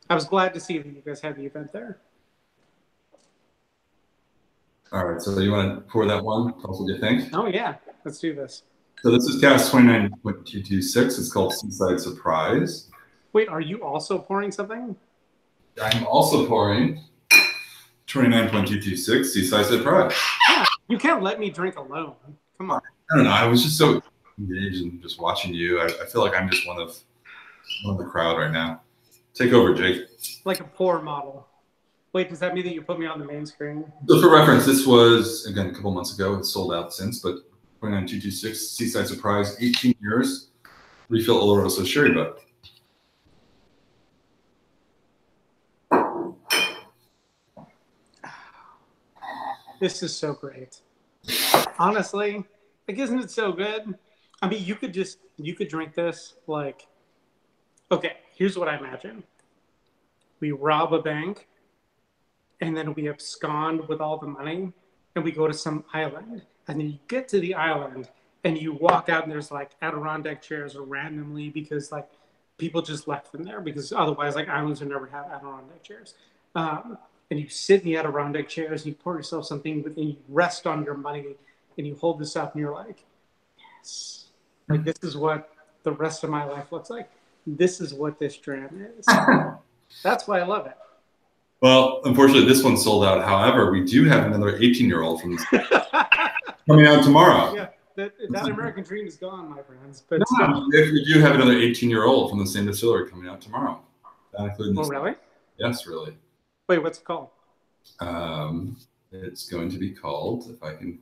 I was glad to see that you guys had the event there. All right. So you want to pour that one? Tell us what you think. Oh, yeah. Let's do this. So this is cask 29.226. It's called Seaside Surprise. Wait, are you also pouring something? I'm also pouring 29.226 Seaside Surprise. Yeah, you can't let me drink alone. Come on. I don't know. I was just so engaged in just watching you. I feel like I'm just one of the crowd right now. Take over, Jake. Like a pour model. Wait, does that mean that you put me on the main screen? So for reference, this was, again, a couple months ago. It's sold out since, but 29.226 Seaside Surprise, 18 years. Refill Oloroso Sherry Butt. This is so great. Honestly, like, isn't it so good? I mean, you could drink this like, okay, here's what I imagine. We rob a bank and then we abscond with all the money and we go to some island. And then you get to the island and you walk out and there's like Adirondack chairs randomly because like people just left them there because otherwise like islands would never have Adirondack chairs. And you sit in the Adirondack chairs and you pour yourself something and you rest on your money and you hold this up and you're like, yes, like this is what the rest of my life looks like. This is what this dram is. That's why I love it. Well, unfortunately, this one's sold out. However, we do have another 18-year-old from coming out tomorrow. Yeah, that American dream is gone, my friends. But we do have another 18-year-old from the same distillery coming out tomorrow. Oh, really? Yes, really. Wait, what's it called? It's going to be called, I can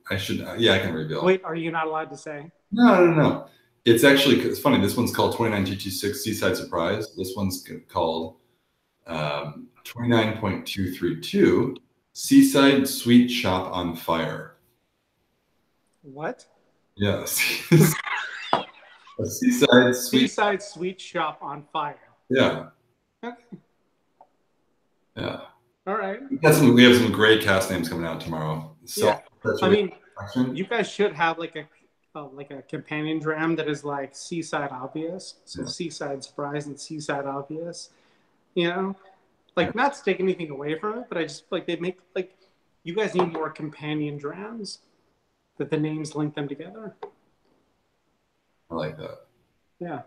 reveal. Wait, are you not allowed to say? No. It's actually, it's funny, this one's called 29.226 Seaside Surprise. This one's called 29.232 Seaside Sweet Shop on Fire. What? Yes. A Seaside Sweet Shop on Fire. Yeah. Okay. Yeah. All right. We have some great cast names coming out tomorrow. So, yeah. I mean, you guys should have like a companion dram that is like Seaside Obvious. So yeah. Seaside Surprise and Seaside Obvious. You know, like not to take anything away from it, but I just like they make like you guys need more companion drams that the names link them together. I like that. Yeah.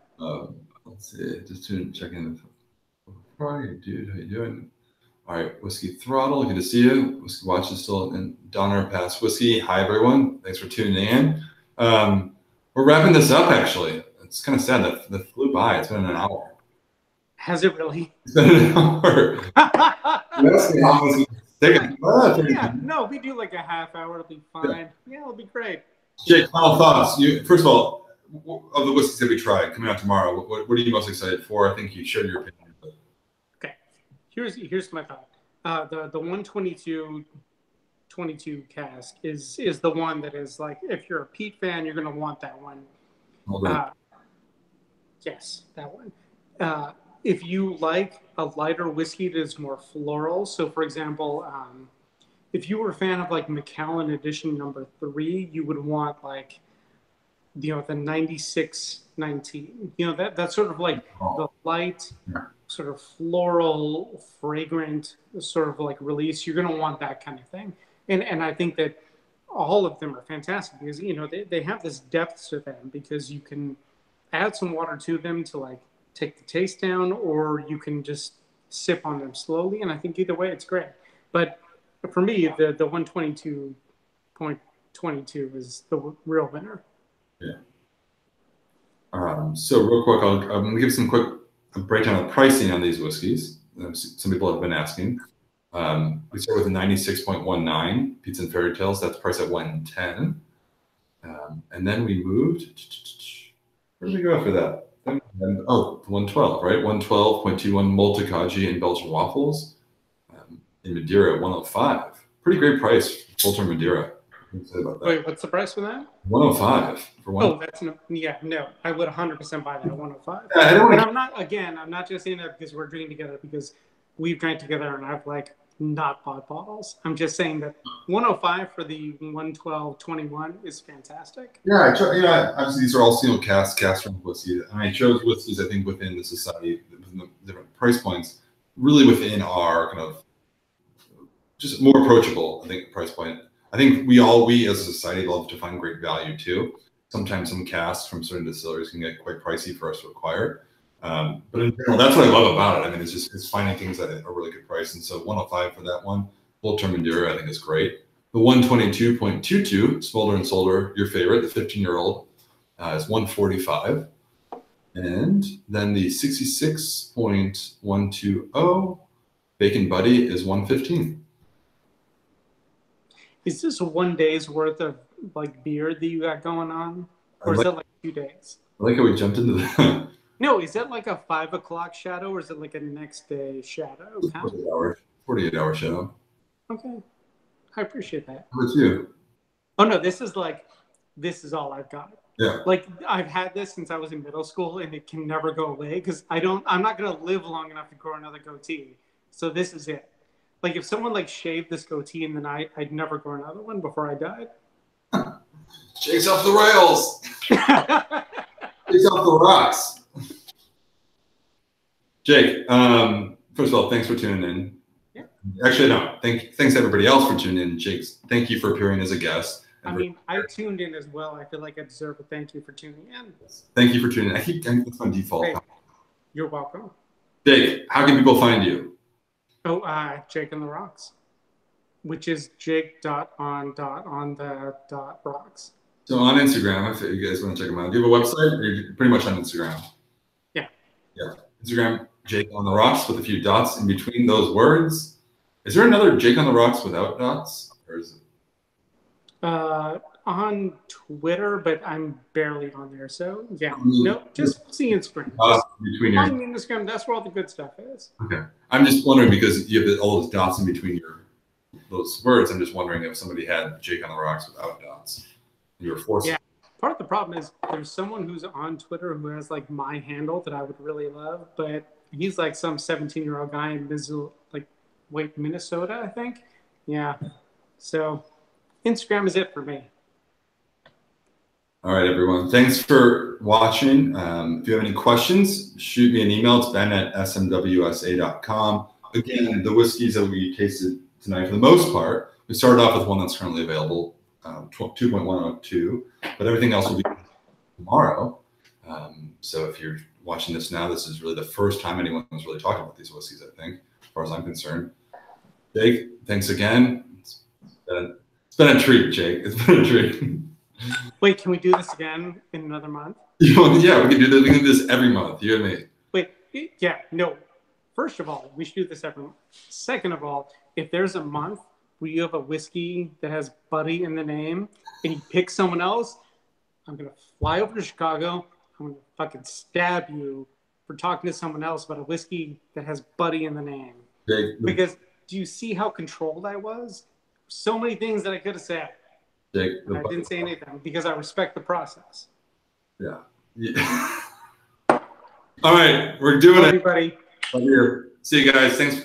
Let's see. Just check in. How are you, dude? How you doing? All right, Whiskey Throttle, good to see you. Whiskey Watch is still in Donner Pass Whiskey. Hi, everyone. Thanks for tuning in. We're wrapping this up, actually. it's kind of sad that that flew by. It's been an hour. Has it really? It's been an hour. Yeah, no, we do like a half hour. It'll be fine. Yeah, it'll be great. Jake, final thoughts. First of all, of the whiskeys that we tried coming out tomorrow, what are you most excited for? I think you shared your opinion. But. Okay, here's my thought. The 122 cask is the one that is like, if you're a peat fan, you're gonna want that one. Yes, that one. If you like a lighter whiskey that is more floral, so for example, if you were a fan of like Macallan Edition #3, you would want like, the 9619. That's sort of like the light, sort of floral, fragrant sort of like release. You're gonna want that kind of thing, and I think that all of them are fantastic because they have this depth to them because you can add some water to them to like take the taste down, or you can just sip on them slowly. And I think either way, it's great. But for me, the 122.22 is the real winner. Yeah. So real quick, I'm going to give some quick breakdown of pricing on these whiskeys. Some people have been asking. We start with a 96.19 Peats and Fairy Tales. That's priced at 110. And then we moved. Where did we go after that? 112, right? 112.21 Multicaji and Belgian waffles. In Madeira, 105. Pretty great price for Outturn Madeira. Wait, what's the price for that? 105 for one. Oh, that's no. I would 100% buy that at 105. Yeah, I'm not just saying that because we're drinking together, because we've drank together and I've like not bought bottles. I'm just saying that 105 for the 112.21 is fantastic. Yeah, obviously these are all single cask strength whiskeys, and I chose whiskeys I think within the society, within the different price points, really within our kind of just more approachable, I think, price point. I think we as a society love to find great value too. Sometimes some casks from certain distilleries can get quite pricey for us to acquire. But in general, that's what I love about it. I mean, it's finding things at a really good price. And so 105 for that one. Outturn Madeira, I think, is great. The 122.22 Smolder and Solder, your favorite, the 15-year-old, is 145. And then the 66.120 Bacon Buddy is 115. Is this 1 day's worth of like beer that you got going on, or is that like 2 days? I like how we jumped into that. No, is that like a 5 o'clock shadow, or is it like a next day shadow? 48 hour shadow. Okay, I appreciate that. How about you? Oh no, this is all I've got. Yeah. Like I've had this since I was in middle school, and it can never go away because I'm not gonna live long enough to grow another goatee. So this is it. Like if someone like shaved this goatee in the night, I'd never grow another one before I died. Jake's off the rails. Jake's off the rocks. Jake, first of all, thanks for tuning in. Yeah. Actually, no. Thanks everybody else for tuning in. Jake, thank you for appearing as a guest. I mean, I tuned in as well. I feel like I deserve a thank you for tuning in. Thank you for tuning in. That's my default. Hey, you're welcome. Jake, how can people find you? Oh, Jake on the Rocks, which is Jake.on.rocks. So on Instagram, if you guys want to check them out, do you have a website, or you're pretty much on Instagram? Yeah. Yeah. Instagram, Jake on the Rocks with a few dots in between those words. Is there another Jake on the Rocks without dots, or is it? On Twitter, but I'm barely on there. So yeah, no, just see Instagram. Between on Instagram, that's where all the good stuff is. Okay, I'm just wondering because you have all those dots in between those words. I'm just wondering if somebody had Jake on the Rocks without dots. You were forced. Yeah, part of the problem is there's someone who's on Twitter who has like my handle that I would really love, but he's like some 17-year-old guy in Minnesota, I think. Yeah, so Instagram is it for me. All right, everyone. Thanks for watching. If you have any questions, shoot me an email. It's ben@smwsa.com. Again, the whiskeys that we tasted tonight, for the most part, we started off with one that's currently available, 2.102, but everything else will be tomorrow. So if you're watching this now, this is really the first time anyone's really talking about these whiskeys, I think, as far as I'm concerned. Jake, thanks again. It's been a treat, Jake. It's been a treat. Wait, can we do this again in another month? Yeah, we can do this. We can do this every month. You and me. Wait, yeah, no. First of all, we should do this every month. Second of all, if there's a month where you have a whiskey that has Buddy in the name and you pick someone else, I'm going to fly over to Chicago. I'm going to fucking stab you for talking to someone else about a whiskey that has Buddy in the name. Jake, Because do you see how controlled I was? So many things that I could have said. Jake, And I didn't say anything because I respect the process. Yeah. All right, we're doing it. Everybody. See you guys. Thanks.